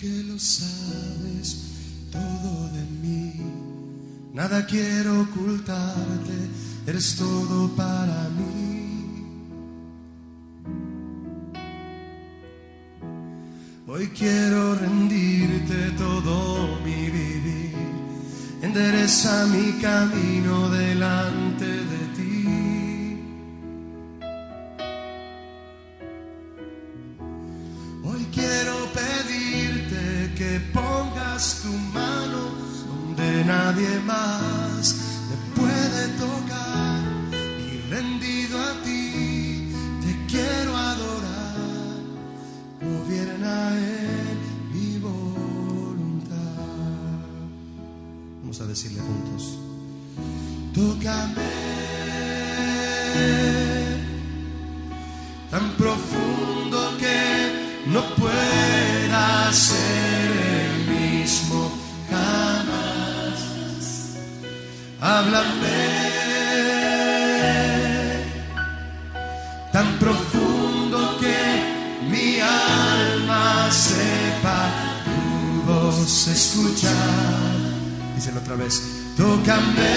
Que lo sabes todo de mí, nada quiero ocultarte, eres todo para mí. Hoy quiero rendirte todo mi vivir, endereza mi camino delante de ti. Hoy quiero pedirte que pongas tu mano donde nadie más me puede tocar, y rendido a ti te quiero adorar, gobierna en mi voluntad. Vamos a decirle juntos: tócame tan profundo que no pueda ser el mismo jamás. Háblame tan profundo que mi alma sepa tu voz escuchar. Díselo otra vez: tócame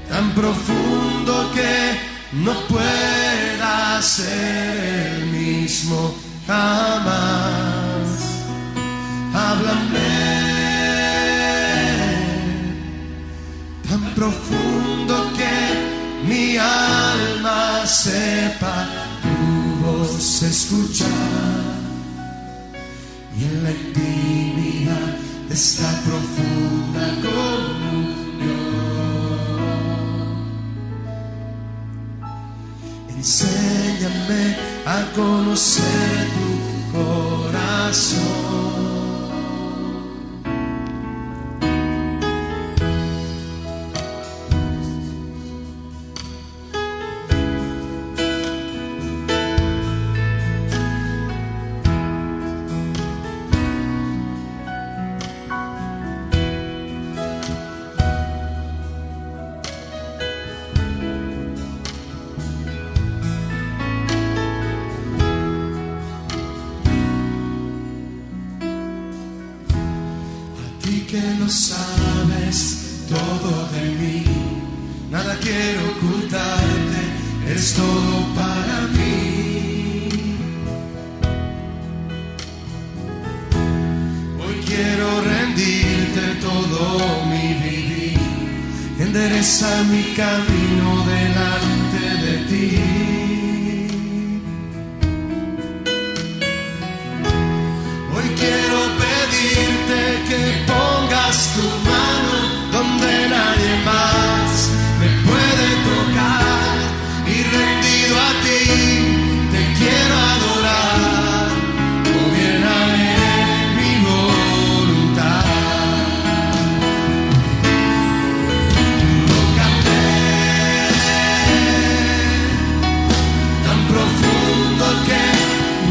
tan profundo que no pueda ser el mismo jamás. Háblame tan profundo que mi alma sepa tu voz escuchar, y en la intimidad de esta profunda comunión enséñame a conocer tu corazón. Que lo sabes todo de mí, nada quiero ocultarte, eres todo para mí. Hoy quiero rendirte todo mi vivir, endereza mi camino delante de ti. Hoy quiero pedirte que pongas tu mano donde nadie más me puede tocar, y rendido a ti te quiero adorar, gobierna en mi voluntad. Tócame tan profundo que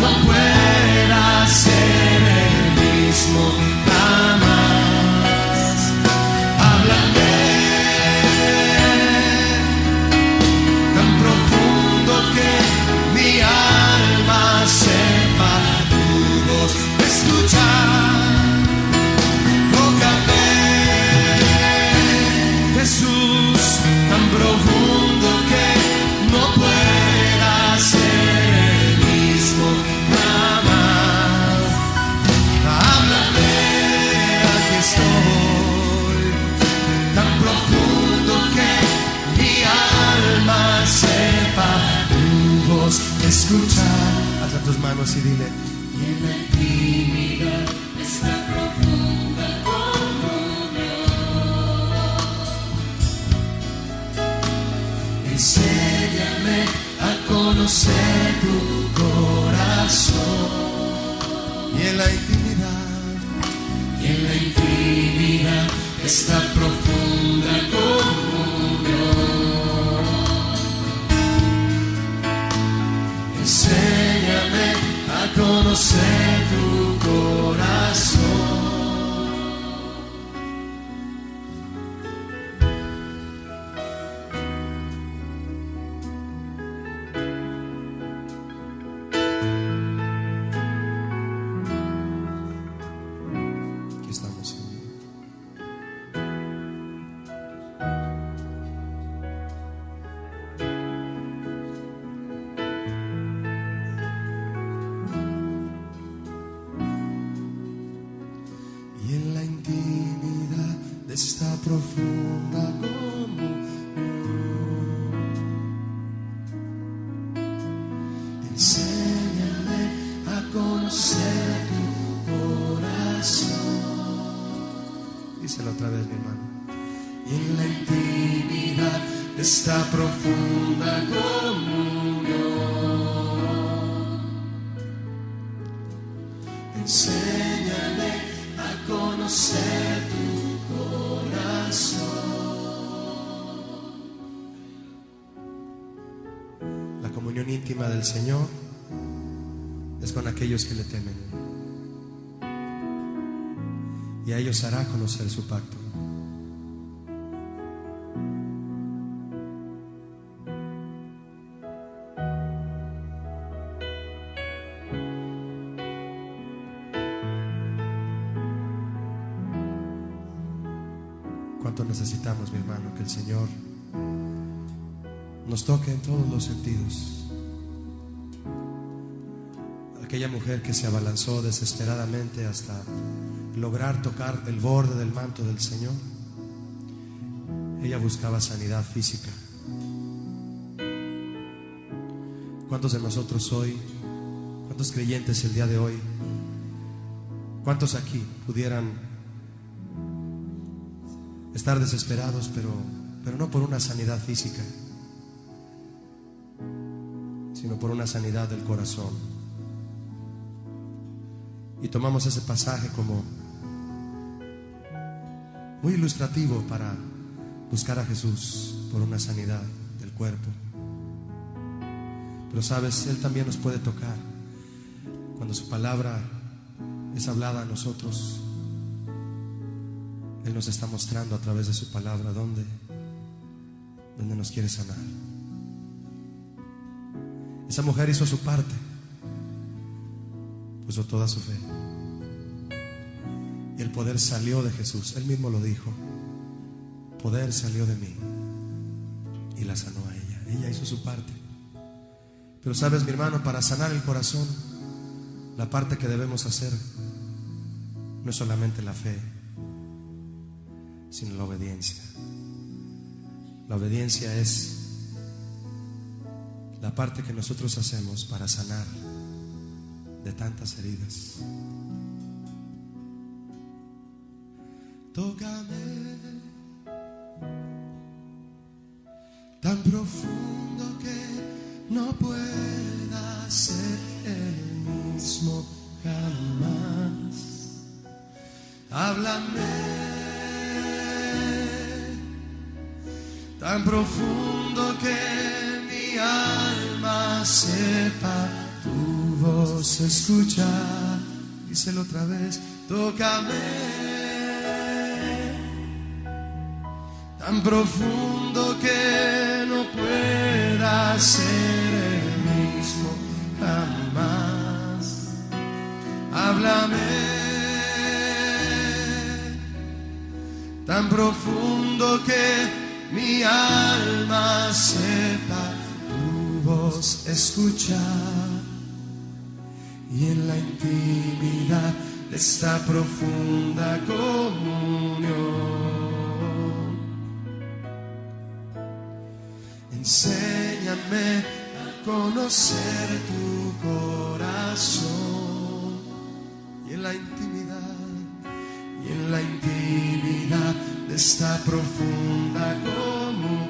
no pueda ser el mismo jamás. Escuchar, alza tus manos y dile: y en la intimidad de esta profunda comunión, enséñame a conocer tu corazón. esta profunda comunión. Enséñame a conocer tu corazón. Esta profunda comunión. Enséñame a conocer tu corazón. Díselo otra vez, mi hermano. Y en la intimidad de esta profunda comunión, enséñame a conocer tu La comunión íntima del Señor es con aquellos que le temen, y a ellos hará conocer su pacto. ¿Cuánto necesitamos, mi hermano, que el Señor nos toque en todos los sentidos? Aquella mujer que se abalanzó desesperadamente hasta lograr tocar el borde del manto del Señor, ella buscaba sanidad física. ¿Cuántos de nosotros hoy, cuántos creyentes el día de hoy, cuántos aquí pudieran estar desesperados, pero no por una sanidad física, sino por una sanidad del corazón? Y tomamos ese pasaje como muy ilustrativo para buscar a Jesús por una sanidad del cuerpo. Pero sabes, Él también nos puede tocar cuando su palabra es hablada a nosotros. Él nos está mostrando a través de su palabra dónde nos quiere sanar. Esa mujer hizo su parte, puso toda su fe, y el poder salió de Jesús. Él mismo lo dijo: poder salió de mí, y la sanó a ella. Ella hizo su parte. Pero sabes, mi hermano, para sanar el corazón, la parte que debemos hacer no es solamente la fe, sino la obediencia. La obediencia es la parte que nosotros hacemos para sanar de tantas heridas. Tócame tan profundo que no pueda ser el mismo jamás. Háblame tan profundo que mi alma sepa tu voz escuchar. Díselo otra vez: tócame tan profundo que no pueda ser el mismo jamás. Háblame tan profundo que mi alma sepa tu voz escuchar, y en la intimidad de esta profunda comunión, enséñame a conocer tu corazón, y en la intimidad de esta profunda comunión,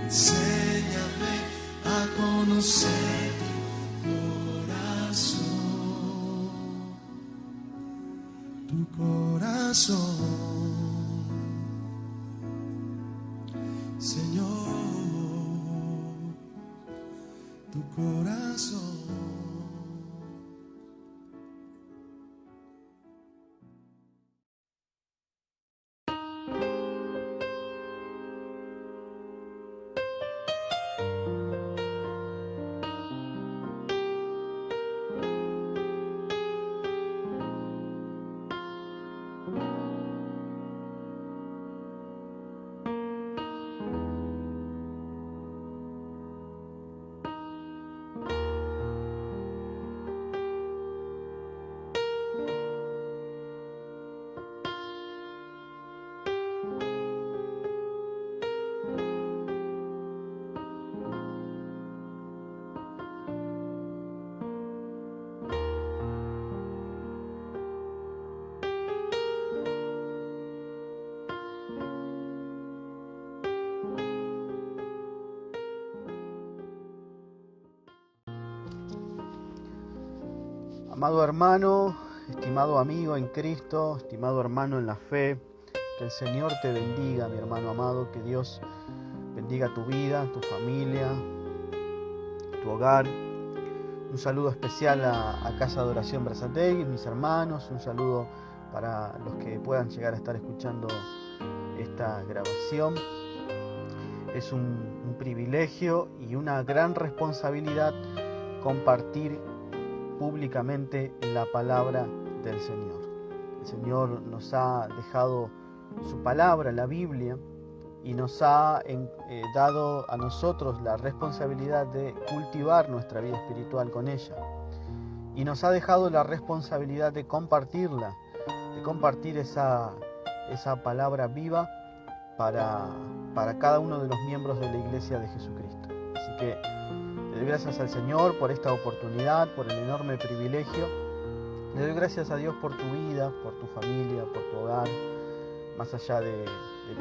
enséñame a conocer tu corazón. Señor, tu corazón. Amado hermano, estimado amigo en Cristo, estimado hermano en la fe, que el Señor te bendiga, mi hermano amado, que Dios bendiga tu vida, tu familia, tu hogar. Un saludo especial a Casa de Oración Berazategui, mis hermanos, un saludo para los que puedan llegar a estar escuchando esta grabación. Es un privilegio y una gran responsabilidad compartir públicamente la palabra del Señor. El Señor nos ha dejado su palabra, la Biblia, y nos ha dado a nosotros la responsabilidad de cultivar nuestra vida espiritual con ella. Y nos ha dejado la responsabilidad de compartirla, de compartir esa palabra viva para cada uno de los miembros de la Iglesia de Jesucristo. Así que le doy gracias al Señor por esta oportunidad, por el enorme privilegio. Le doy gracias a Dios por tu vida, por tu familia, por tu hogar, más allá de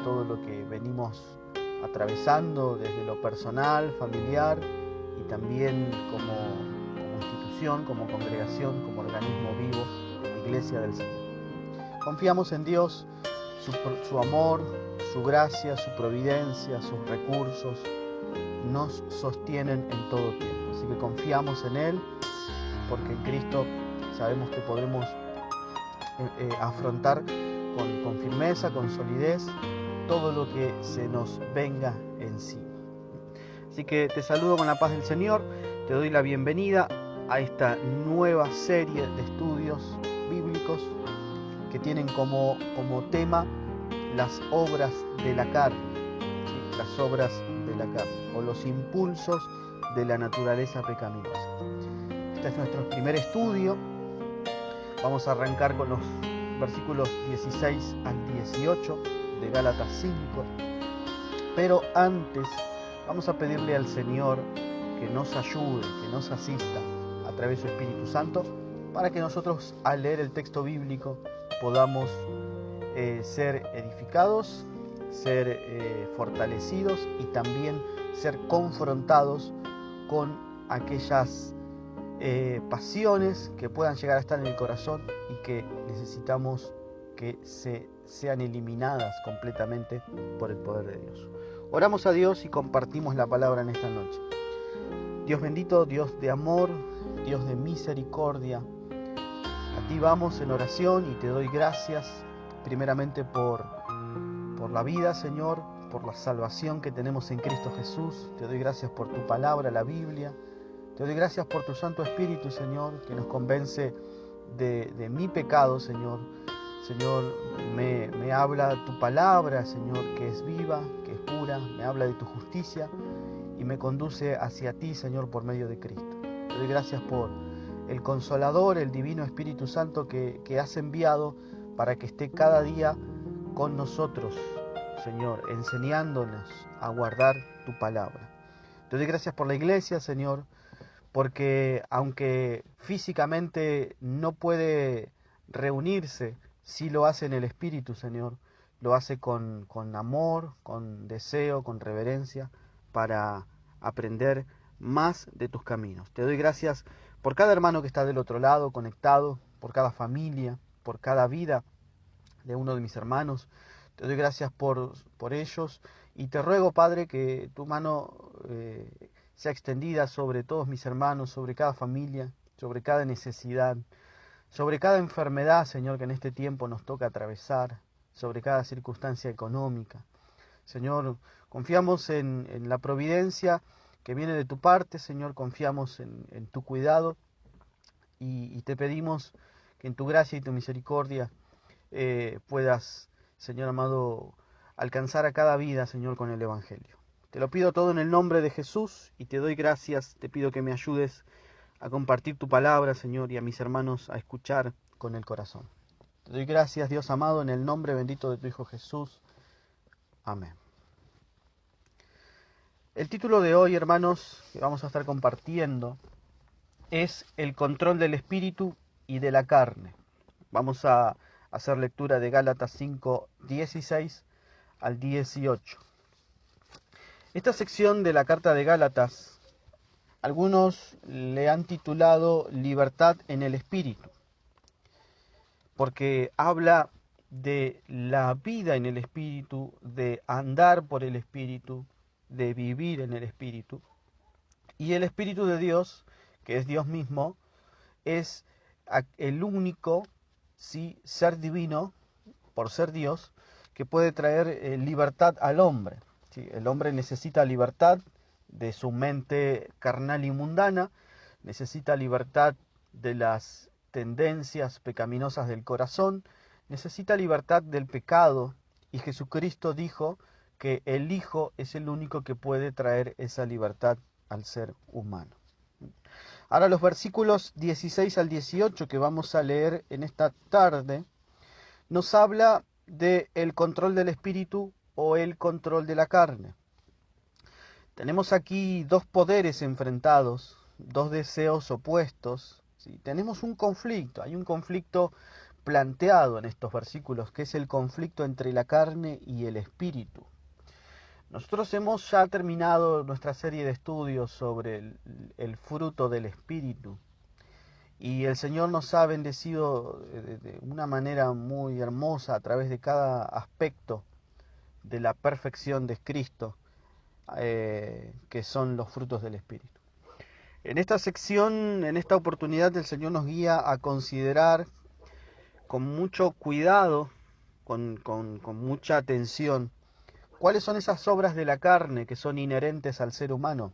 todo lo que venimos atravesando desde lo personal, familiar y también como institución, como congregación, como organismo vivo, como Iglesia del Señor. Confiamos en Dios, su amor, su gracia, su providencia, sus recursos nos sostienen en todo tiempo. Así que confiamos en Él, porque en Cristo sabemos que podremos afrontar con firmeza, con solidez, todo lo que se nos venga encima. Así que te saludo con la paz del Señor, te doy la bienvenida a esta nueva serie de estudios bíblicos que tienen como tema las obras de la carne, ¿sí? Las obras de la carne o los impulsos de la naturaleza pecaminosa. Este es nuestro primer estudio. Vamos a arrancar con los versículos 16 al 18 de Gálatas 5. Pero antes vamos a pedirle al Señor que nos ayude, que nos asista a través de su Espíritu Santo, para que nosotros al leer el texto bíblico podamos ser edificados, ser fortalecidos y también ser confrontados con aquellas pasiones que puedan llegar a estar en el corazón y que necesitamos que sean eliminadas completamente por el poder de Dios. Oramos a Dios y compartimos la palabra en esta noche. Dios bendito, Dios de amor, Dios de misericordia, a ti vamos en oración y te doy gracias primeramente por la vida, Señor, por la salvación que tenemos en Cristo Jesús. Te doy gracias por tu palabra, la Biblia. Te doy gracias por tu Santo Espíritu, Señor, que nos convence de mi pecado, Señor. Señor, me habla tu palabra, Señor, que es viva, que es pura, me habla de tu justicia y me conduce hacia ti, Señor, por medio de Cristo. Te doy gracias por el Consolador, el Divino Espíritu Santo que has enviado para que esté cada día con nosotros, Señor, enseñándonos a guardar tu palabra. Te doy gracias por la iglesia, Señor, porque aunque físicamente no puede reunirse, sí lo hace en el Espíritu, Señor. Lo hace con amor, con deseo, con reverencia, para aprender más de tus caminos. Te doy gracias por cada hermano que está del otro lado, conectado, por cada familia, por cada vida de uno de mis hermanos. Te doy gracias por ellos y te ruego, Padre, que tu mano sea extendida sobre todos mis hermanos, sobre cada familia, sobre cada necesidad, sobre cada enfermedad, Señor, que en este tiempo nos toca atravesar, sobre cada circunstancia económica. Señor, confiamos en la providencia que viene de tu parte, Señor, confiamos en tu cuidado y te pedimos que en tu gracia y tu misericordia puedas, Señor amado, alcanzar a cada vida, Señor, con el Evangelio. Te lo pido todo en el nombre de Jesús y te doy gracias, te pido que me ayudes a compartir tu palabra, Señor, y a mis hermanos a escuchar con el corazón. Te doy gracias, Dios amado, en el nombre bendito de tu Hijo Jesús. Amén. El título de hoy, hermanos, que vamos a estar compartiendo es el control del espíritu y de la carne. Vamos a hacer lectura de Gálatas 5, 16 al 18. Esta sección de la carta de Gálatas, algunos le han titulado Libertad en el Espíritu, porque habla de la vida en el Espíritu, de andar por el Espíritu, de vivir en el Espíritu. Y el Espíritu de Dios, que es Dios mismo, es el único ser divino, por ser Dios, que puede traer libertad al hombre. ¿Sí? El hombre necesita libertad de su mente carnal y mundana, necesita libertad de las tendencias pecaminosas del corazón, necesita libertad del pecado, y Jesucristo dijo que el Hijo es el único que puede traer esa libertad al ser humano. Ahora los versículos 16 al 18 que vamos a leer en esta tarde nos habla del control del espíritu o el control de la carne. Tenemos aquí dos poderes enfrentados, dos deseos opuestos. ¿Sí? Tenemos un conflicto, hay un conflicto planteado en estos versículos, que es el conflicto entre la carne y el espíritu. Nosotros hemos ya terminado nuestra serie de estudios sobre el fruto del espíritu. Y el Señor nos ha bendecido de una manera muy hermosa a través de cada aspecto de la perfección de Cristo, que son los frutos del Espíritu. En esta sección, en esta oportunidad, el Señor nos guía a considerar con mucho cuidado, con mucha atención, cuáles son esas obras de la carne que son inherentes al ser humano,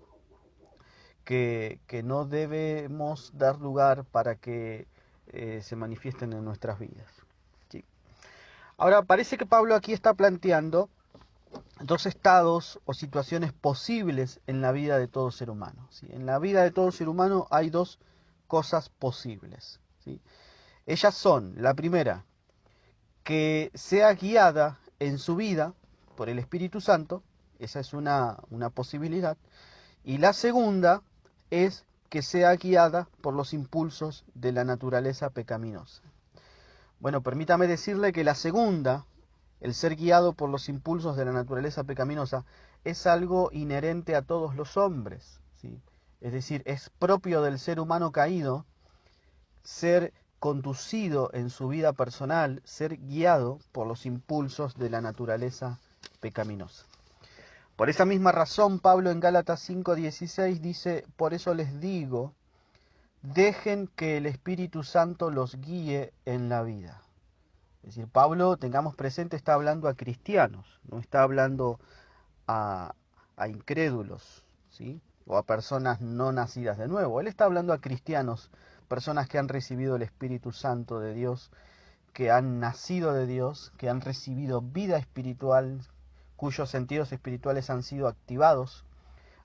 que no debemos dar lugar para que se manifiesten en nuestras vidas. ¿Sí? Ahora, parece que Pablo aquí está planteando dos estados o situaciones posibles en la vida de todo ser humano. ¿Sí? En la vida de todo ser humano hay dos cosas posibles. ¿Sí? Ellas son, la primera, que sea guiada en su vida por el Espíritu Santo, esa es una posibilidad, y la segunda es que sea guiada por los impulsos de la naturaleza pecaminosa. Bueno, permítame decirle que la segunda, el ser guiado por los impulsos de la naturaleza pecaminosa, es algo inherente a todos los hombres, ¿sí? Es decir, es propio del ser humano caído ser conducido en su vida personal, ser guiado por los impulsos de la naturaleza pecaminosa. Por esa misma razón, Pablo en Gálatas 5:16 dice, por eso les digo, dejen que el Espíritu Santo los guíe en la vida. Es decir, Pablo, tengamos presente, está hablando a cristianos, no está hablando a incrédulos, ¿sí? O a personas no nacidas de nuevo. Él está hablando a cristianos, personas que han recibido el Espíritu Santo de Dios, que han nacido de Dios, que han recibido vida espiritual, cuyos sentidos espirituales han sido activados.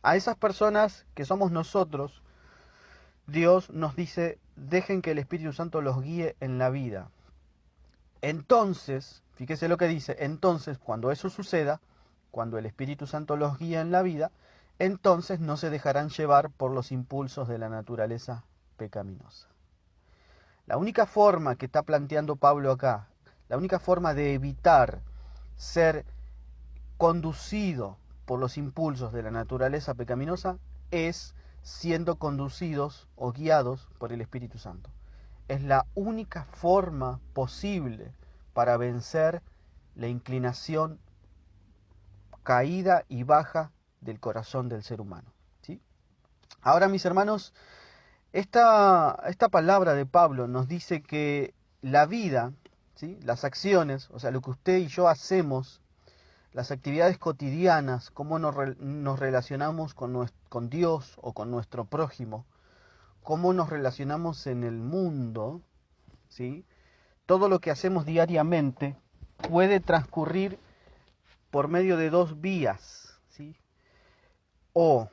A esas personas que somos nosotros, Dios nos dice, dejen que el Espíritu Santo los guíe en la vida. Entonces, fíjese lo que dice, entonces cuando eso suceda, cuando el Espíritu Santo los guía en la vida, entonces no se dejarán llevar por los impulsos de la naturaleza pecaminosa. La única forma que está planteando Pablo acá, la única forma de evitar ser conducido por los impulsos de la naturaleza pecaminosa es siendo conducidos o guiados por el Espíritu Santo. Es la única forma posible para vencer la inclinación caída y baja del corazón del ser humano, ¿sí? Ahora, mis hermanos, esta palabra de Pablo nos dice que la vida, ¿sí?, las acciones, o sea, lo que usted y yo hacemos, las actividades cotidianas, cómo nos relacionamos con Dios o con nuestro prójimo, cómo nos relacionamos en el mundo, ¿sí?, todo lo que hacemos diariamente puede transcurrir por medio de dos vías, ¿sí?, o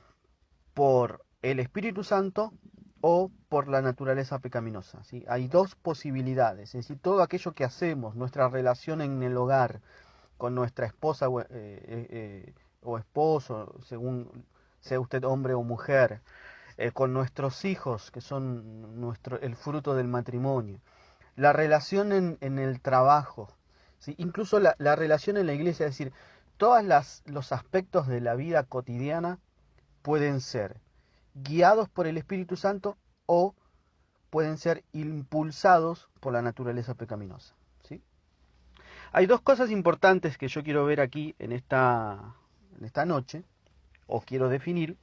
por el Espíritu Santo o por la naturaleza pecaminosa, ¿sí? Hay dos posibilidades, es decir, todo aquello que hacemos, nuestra relación en el hogar, con nuestra esposa o esposo, según sea usted hombre o mujer, con nuestros hijos, que son el fruto del matrimonio, la relación en el trabajo, ¿sí?, incluso la relación en la iglesia, es decir, todos los aspectos de la vida cotidiana pueden ser guiados por el Espíritu Santo o pueden ser impulsados por la naturaleza pecaminosa, ¿sí? Hay dos cosas importantes que yo quiero ver aquí en esta noche, o quiero definir,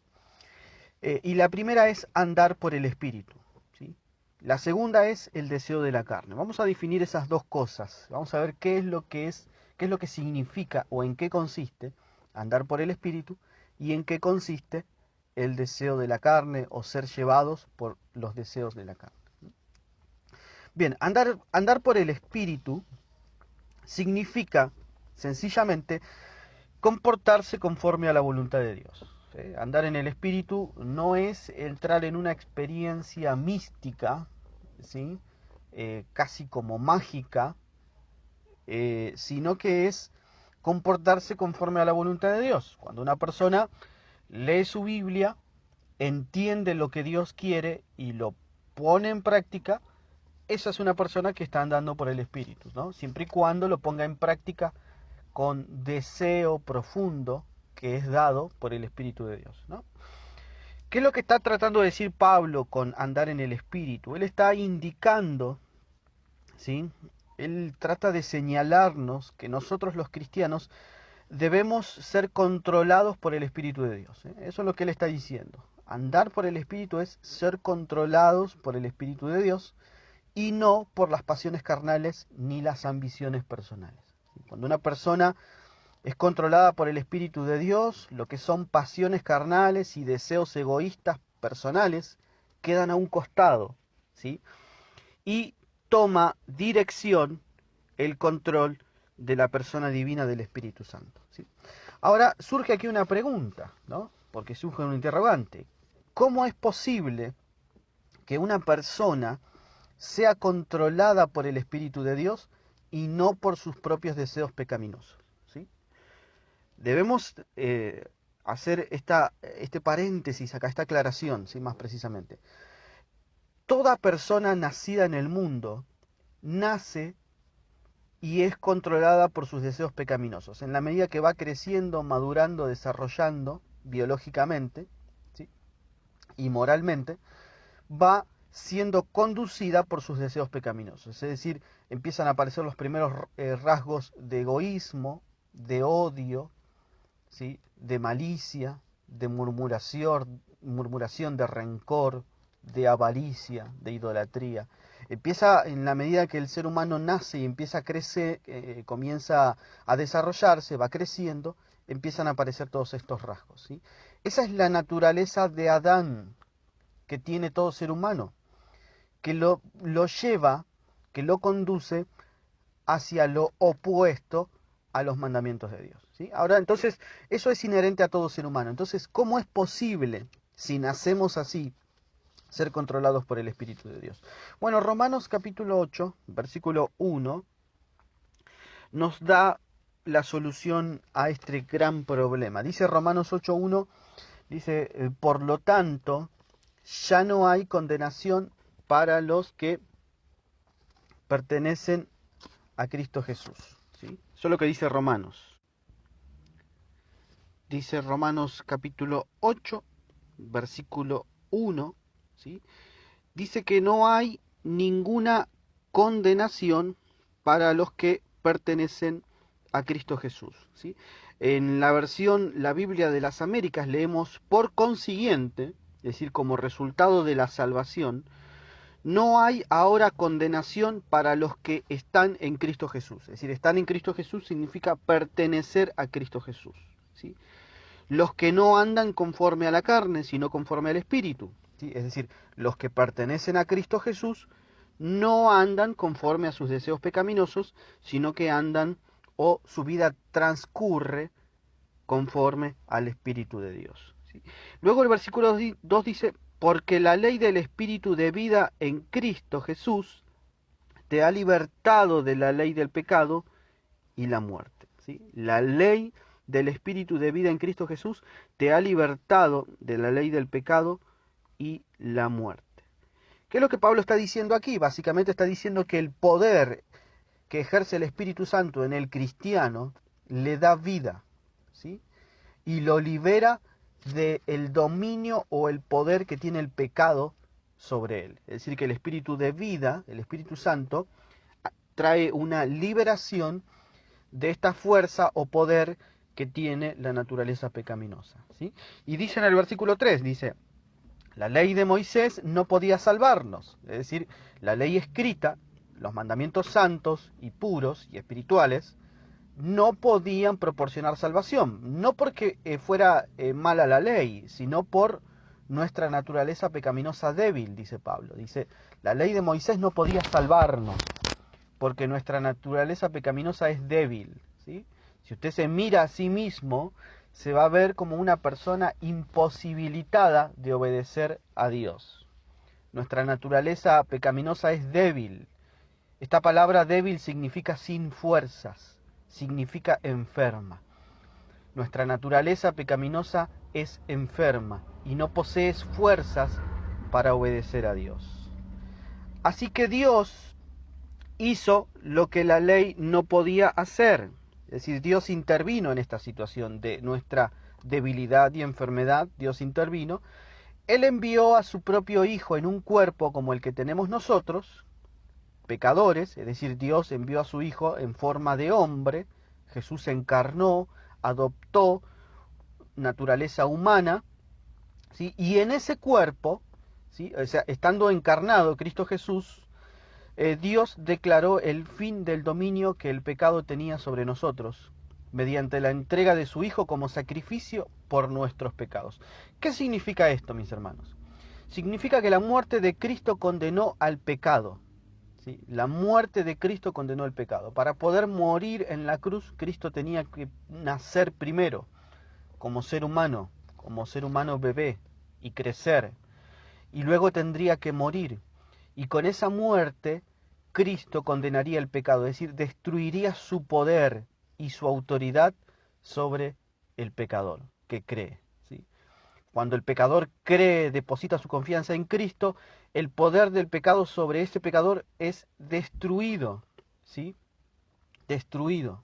y la primera es andar por el Espíritu, ¿sí? La segunda es el deseo de la carne. Vamos a definir esas dos cosas, vamos a ver qué es lo que significa o en qué consiste andar por el Espíritu y en qué consiste el deseo de la carne o ser llevados por los deseos de la carne. Bien, andar por el Espíritu significa sencillamente comportarse conforme a la voluntad de Dios, ¿sí? Andar en el Espíritu no es entrar en una experiencia mística, ¿sí?, casi como mágica, sino que es comportarse conforme a la voluntad de Dios. Cuando una persona lee su Biblia, entiende lo que Dios quiere y lo pone en práctica, esa es una persona que está andando por el Espíritu, ¿no? Siempre y cuando lo ponga en práctica con deseo profundo que es dado por el Espíritu de Dios, ¿no? ¿Qué es lo que está tratando de decir Pablo con andar en el Espíritu? Él está indicando, ¿sí?, él trata de señalarnos que nosotros los cristianos debemos ser controlados por el Espíritu de Dios, ¿eh? Eso es lo que él está diciendo. Andar por el Espíritu es ser controlados por el Espíritu de Dios y no por las pasiones carnales ni las ambiciones personales. Cuando una persona es controlada por el Espíritu de Dios, lo que son pasiones carnales y deseos egoístas personales quedan a un costado, ¿sí?, y toma dirección el control de la persona divina del Espíritu Santo, ¿sí? Ahora surge aquí una pregunta, ¿no?, porque surge un interrogante. ¿Cómo es posible que una persona sea controlada por el Espíritu de Dios y no por sus propios deseos pecaminosos, ¿sí? Debemos hacer este paréntesis acá, esta aclaración, ¿sí?, más precisamente. Toda persona nacida en el mundo nace y es controlada por sus deseos pecaminosos. En la medida que va creciendo, madurando, desarrollando biológicamente, ¿sí?, y moralmente, va siendo conducida por sus deseos pecaminosos. Es decir, empiezan a aparecer los primeros rasgos de egoísmo, de odio, ¿sí?, de malicia, de murmuración, de rencor, de avaricia, de idolatría. Empieza, en la medida que el ser humano nace y empieza a crecer, comienza a desarrollarse, va creciendo, empiezan a aparecer todos estos rasgos, ¿sí? Esa es la naturaleza de Adán que tiene todo ser humano, que lo lleva, que lo conduce hacia lo opuesto a los mandamientos de Dios, ¿sí? Ahora, entonces, eso es inherente a todo ser humano. Entonces, ¿cómo es posible, si nacemos así, ser controlados por el Espíritu de Dios? Bueno, Romanos capítulo 8, versículo 1, nos da la solución a este gran problema. Dice Romanos 8:1, dice, por lo tanto, ya no hay condenación para los que pertenecen a Cristo Jesús, ¿sí? Eso es lo que dice Romanos. Dice Romanos capítulo 8, versículo 1, ¿sí? Dice que no hay ninguna condenación para los que pertenecen a Cristo Jesús, ¿sí? En la versión, la Biblia de las Américas, leemos por consiguiente, es decir, como resultado de la salvación, no hay ahora condenación para los que están en Cristo Jesús. Es decir, estar en Cristo Jesús significa pertenecer a Cristo Jesús, ¿sí? Los que no andan conforme a la carne, sino conforme al Espíritu, ¿sí? Es decir, los que pertenecen a Cristo Jesús no andan conforme a sus deseos pecaminosos, sino que andan o su vida transcurre conforme al Espíritu de Dios, ¿sí? Luego el versículo 2 dice, porque la ley del Espíritu de vida en Cristo Jesús te ha libertado de la ley del pecado y la muerte, ¿sí? La ley del Espíritu de vida en Cristo Jesús te ha libertado de la ley del pecado y la muerte. ¿Qué es lo que Pablo está diciendo aquí? Básicamente está diciendo que el poder que ejerce el Espíritu Santo en el cristiano le da vida, ¿sí? Y lo libera del dominio o el poder que tiene el pecado sobre él. Es decir, que el Espíritu de vida, el Espíritu Santo, trae una liberación de esta fuerza o poder que tiene la naturaleza pecaminosa, ¿sí? Y dice en el versículo 3, dice, la ley de Moisés no podía salvarnos, es decir, la ley escrita, los mandamientos santos y puros y espirituales, no podían proporcionar salvación, no porque fuera mala la ley, sino por nuestra naturaleza pecaminosa débil, dice Pablo. Dice, la ley de Moisés no podía salvarnos, porque nuestra naturaleza pecaminosa es débil, ¿sí? Si usted se mira a sí mismo, se va a ver como una persona imposibilitada de obedecer a Dios. Nuestra naturaleza pecaminosa es débil. Esta palabra débil significa sin fuerzas, significa enferma. Nuestra naturaleza pecaminosa es enferma y no posee fuerzas para obedecer a Dios. Así que Dios hizo lo que la ley no podía hacer. Es decir, Dios intervino en esta situación de nuestra debilidad y enfermedad. Dios intervino. Él envió a su propio Hijo en un cuerpo como el que tenemos nosotros, pecadores, es decir, Dios envió a su Hijo en forma de hombre. Jesús se encarnó, adoptó naturaleza humana, ¿sí? Y en ese cuerpo, ¿sí? O sea, estando encarnado Cristo Jesús, Dios declaró el fin del dominio que el pecado tenía sobre nosotros, mediante la entrega de su Hijo como sacrificio por nuestros pecados. ¿Qué significa esto, mis hermanos? Significa que la muerte de Cristo condenó al pecado, ¿sí? La muerte de Cristo condenó el pecado. Para poder morir en la cruz, Cristo tenía que nacer primero, como ser humano bebé, y crecer. Y luego tendría que morir. Y con esa muerte, Cristo condenaría el pecado, es decir, destruiría su poder y su autoridad sobre el pecador que cree, ¿sí? Cuando el pecador cree, deposita su confianza en Cristo, el poder del pecado sobre ese pecador es destruido, ¿sí? Destruido.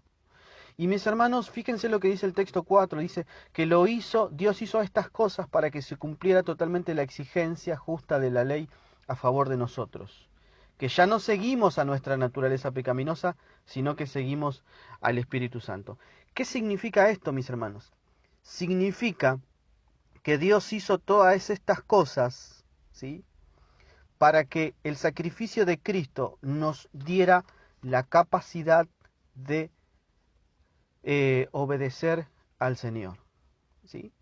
Y mis hermanos, fíjense lo que dice el texto 4, dice que Dios hizo estas cosas para que se cumpliera totalmente la exigencia justa de la ley a favor de nosotros. Que ya no seguimos a nuestra naturaleza pecaminosa, sino que seguimos al Espíritu Santo. ¿Qué significa esto, mis hermanos? Significa que Dios hizo todas estas cosas, ¿sí? Para que el sacrificio de Cristo nos diera la capacidad de obedecer al Señor, ¿sí?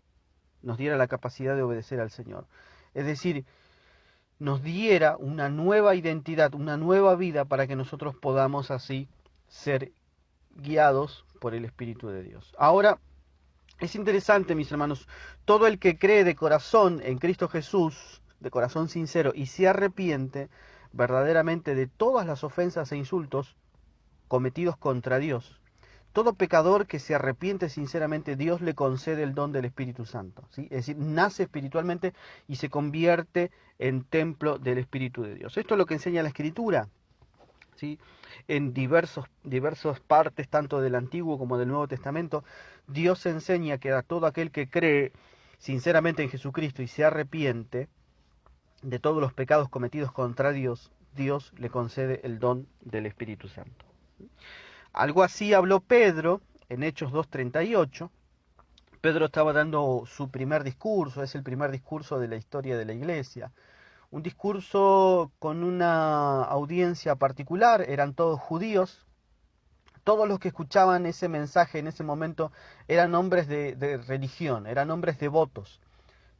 Nos diera la capacidad de obedecer al Señor. Es decir, nos diera una nueva identidad, una nueva vida para que nosotros podamos así ser guiados por el Espíritu de Dios. Ahora, es interesante, mis hermanos, todo el que cree de corazón en Cristo Jesús, de corazón sincero, y se arrepiente verdaderamente de todas las ofensas e insultos cometidos contra Dios, todo pecador que se arrepiente sinceramente, Dios le concede el don del Espíritu Santo, ¿sí? Es decir, nace espiritualmente y se convierte en templo del Espíritu de Dios. Esto es lo que enseña la Escritura, ¿sí? En diversas partes, tanto del Antiguo como del Nuevo Testamento, Dios enseña que a todo aquel que cree sinceramente en Jesucristo y se arrepiente de todos los pecados cometidos contra Dios, Dios le concede el don del Espíritu Santo. Algo así habló Pedro en Hechos 2:38. Pedro estaba dando su primer discurso, es el primer discurso de la historia de la iglesia. Un discurso con una audiencia particular, eran todos judíos. Todos los que escuchaban ese mensaje en ese momento eran hombres de religión, eran hombres devotos.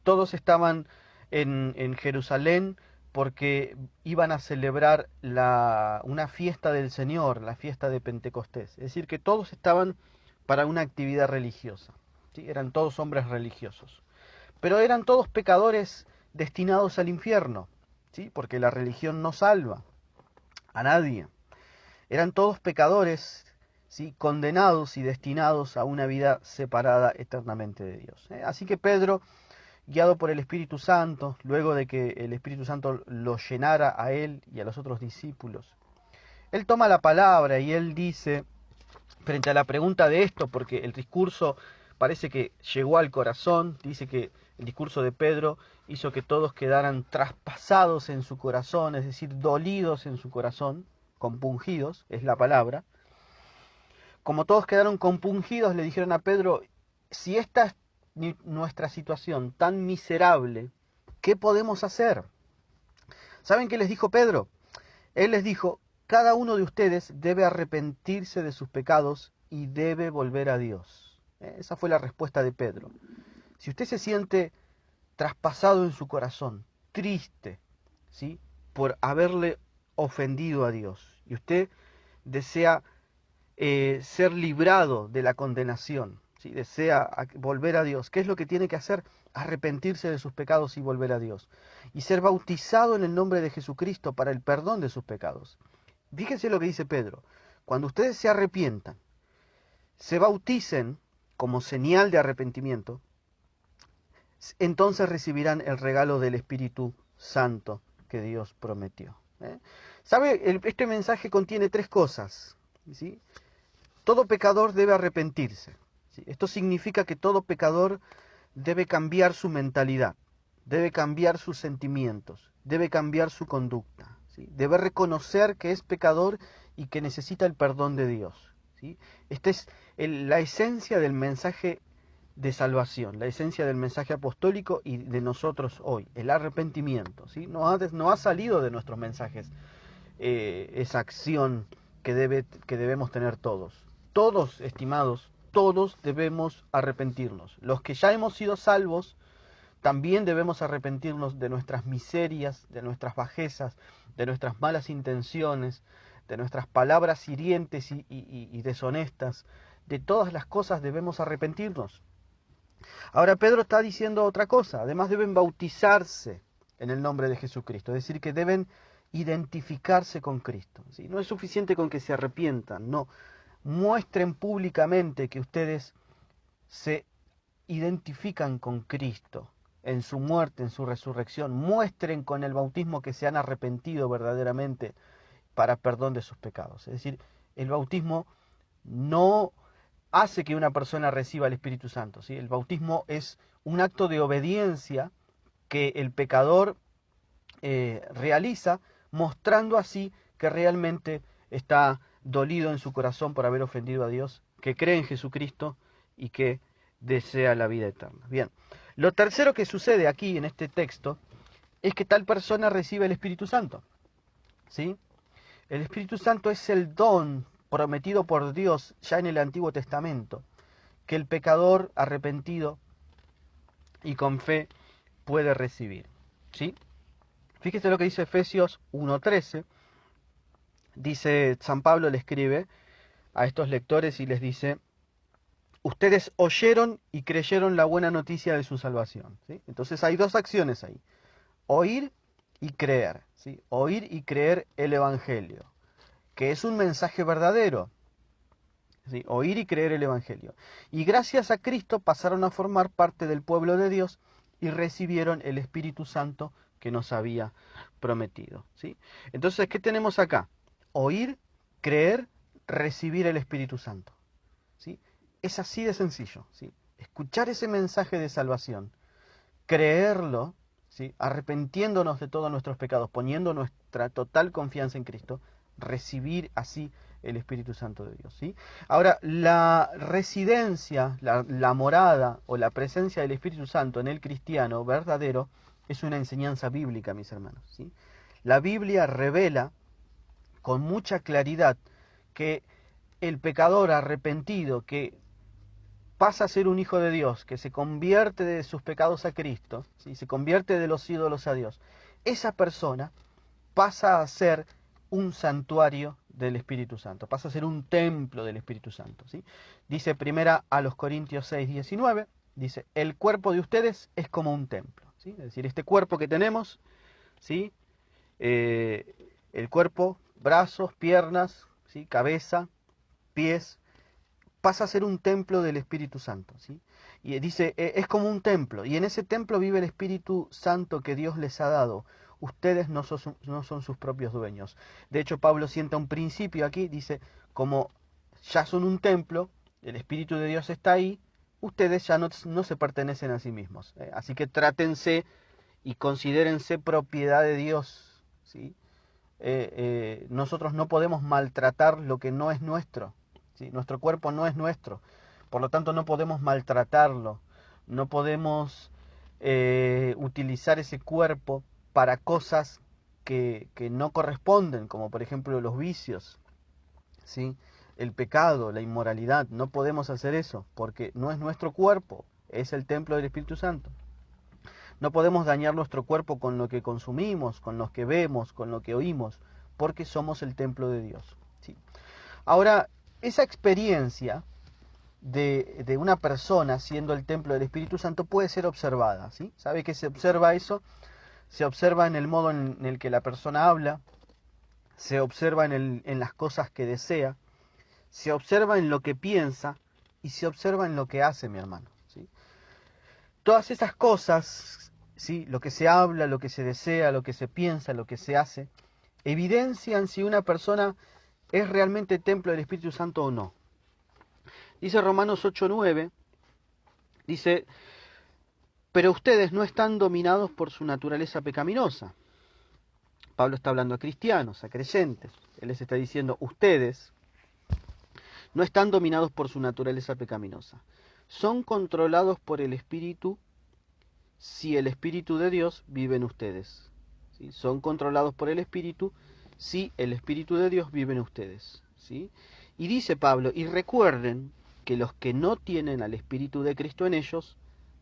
Todos estaban en Jerusalén porque iban a celebrar una fiesta del Señor, la fiesta de Pentecostés. Es decir, que todos estaban para una actividad religiosa. ¿Sí? Eran todos hombres religiosos. Pero eran todos pecadores destinados al infierno, ¿sí? Porque la religión no salva a nadie. Eran todos pecadores, ¿sí? Condenados y destinados a una vida separada eternamente de Dios. Así que Pedro, guiado por el Espíritu Santo, luego de que el Espíritu Santo lo llenara a él y a los otros discípulos, él toma la palabra y él dice, frente a la pregunta de esto, porque el discurso parece que llegó al corazón, dice que el discurso de Pedro hizo que todos quedaran traspasados en su corazón, es decir, dolidos en su corazón, compungidos, es la palabra. Como todos quedaron compungidos, le dijeron a Pedro, si esta es nuestra situación tan miserable, ¿qué podemos hacer? ¿Saben qué les dijo Pedro? Él les dijo, cada uno de ustedes debe arrepentirse de sus pecados y debe volver a Dios. Esa fue la respuesta de Pedro. Si usted se siente traspasado en su corazón, triste, ¿sí? Por haberle ofendido a Dios, y usted desea ser librado de la condenación, ¿sí? Desea volver a Dios, ¿qué es lo que tiene que hacer? Arrepentirse de sus pecados y volver a Dios. Y ser bautizado en el nombre de Jesucristo para el perdón de sus pecados. Fíjense lo que dice Pedro. Cuando ustedes se arrepientan, se bauticen como señal de arrepentimiento, entonces recibirán el regalo del Espíritu Santo que Dios prometió. ¿Sabe? Este mensaje contiene tres cosas, ¿sí? Todo pecador debe arrepentirse, ¿sí? Esto significa que todo pecador debe cambiar su mentalidad, debe cambiar sus sentimientos, debe cambiar su conducta, ¿sí? Debe reconocer que es pecador y que necesita el perdón de Dios, ¿sí? Esta es la esencia del mensaje de salvación, la esencia del mensaje apostólico y de nosotros hoy, el arrepentimiento, ¿sí? No ha salido de nuestros mensajes esa acción que debemos tener todos. Todos, estimados, todos debemos arrepentirnos. Los que ya hemos sido salvos, también debemos arrepentirnos de nuestras miserias, de nuestras bajezas, de nuestras malas intenciones, de nuestras palabras hirientes y deshonestas. De todas las cosas debemos arrepentirnos. Ahora Pedro está diciendo otra cosa. Además deben bautizarse en el nombre de Jesucristo. Es decir, que deben identificarse con Cristo, ¿sí? No es suficiente con que se arrepientan, no. Muestren públicamente que ustedes se identifican con Cristo en su muerte, en su resurrección. Muestren con el bautismo que se han arrepentido verdaderamente para perdón de sus pecados. Es decir, el bautismo no hace que una persona reciba el Espíritu Santo, ¿sí? El bautismo es un acto de obediencia que el pecador realiza, mostrando así que realmente está dolido en su corazón por haber ofendido a Dios, que cree en Jesucristo y que desea la vida eterna. Bien, lo tercero que sucede aquí en este texto es que tal persona recibe el Espíritu Santo, ¿sí? El Espíritu Santo es el don prometido por Dios ya en el Antiguo Testamento, que el pecador arrepentido y con fe puede recibir, ¿sí? Fíjese lo que dice Efesios 1:13. Dice, San Pablo le escribe a estos lectores y les dice, ustedes oyeron y creyeron la buena noticia de su salvación, ¿sí? Entonces hay dos acciones ahí, oír y creer, ¿sí? Oír y creer el Evangelio, que es un mensaje verdadero, ¿sí? Oír y creer el Evangelio. Y gracias a Cristo pasaron a formar parte del pueblo de Dios y recibieron el Espíritu Santo que nos había prometido, ¿sí? Entonces, ¿qué tenemos acá? Oír, creer, recibir el Espíritu Santo, ¿sí? Es así de sencillo, ¿sí? Escuchar ese mensaje de salvación, creerlo, ¿sí? Arrepentiéndonos de todos nuestros pecados, poniendo nuestra total confianza en Cristo, recibir así el Espíritu Santo de Dios, ¿sí? Ahora, la residencia, la morada o la presencia del Espíritu Santo en el cristiano verdadero es una enseñanza bíblica, mis hermanos, ¿sí? La Biblia revela con mucha claridad que el pecador arrepentido que pasa a ser un hijo de Dios, que se convierte de sus pecados a Cristo, ¿sí? Se convierte de los ídolos a Dios, esa persona pasa a ser un santuario del Espíritu Santo, pasa a ser un templo del Espíritu Santo, ¿sí? Dice primera a los Corintios 6:19, dice, el cuerpo de ustedes es como un templo, ¿sí? Es decir, este cuerpo que tenemos, ¿sí? El cuerpo, brazos, piernas, ¿sí? Cabeza, pies, pasa a ser un templo del Espíritu Santo, ¿sí? Y dice, es como un templo, y en ese templo vive el Espíritu Santo que Dios les ha dado. Ustedes no son sus propios dueños. De hecho, Pablo sienta un principio aquí, dice, como ya son un templo, el Espíritu de Dios está ahí, ustedes ya no se pertenecen a sí mismos. Así que trátense y considérense propiedad de Dios, ¿sí? Nosotros no podemos maltratar lo que no es nuestro, ¿sí? Nuestro cuerpo no es nuestro, por lo tanto no podemos maltratarlo, no podemos utilizar ese cuerpo para cosas que no corresponden, como por ejemplo los vicios, ¿sí? El pecado, la inmoralidad. No podemos hacer eso porque no es nuestro cuerpo, es el templo del Espíritu Santo. No podemos dañar nuestro cuerpo con lo que consumimos, con lo que vemos, con lo que oímos, porque somos el templo de Dios, ¿sí? Ahora, esa experiencia de una persona siendo el templo del Espíritu Santo puede ser observada, ¿sí? ¿Sabe que se observa eso? Se observa en el modo en el que la persona habla, se observa en las cosas que desea, se observa en lo que piensa y se observa en lo que hace, mi hermano, ¿sí? Todas esas cosas, ¿sí? Lo que se habla, lo que se desea, lo que se piensa, lo que se hace, evidencian si una persona es realmente templo del Espíritu Santo o no. Dice Romanos 8:9, dice, pero ustedes no están dominados por su naturaleza pecaminosa. Pablo está hablando a cristianos, a creyentes. Él les está diciendo, ustedes no están dominados por su naturaleza pecaminosa. Son controlados por el Espíritu si el Espíritu de Dios vive en ustedes. ¿Sí? Son controlados por el Espíritu si el Espíritu de Dios vive en ustedes, ¿sí? Y dice Pablo, y recuerden que los que no tienen al Espíritu de Cristo en ellos,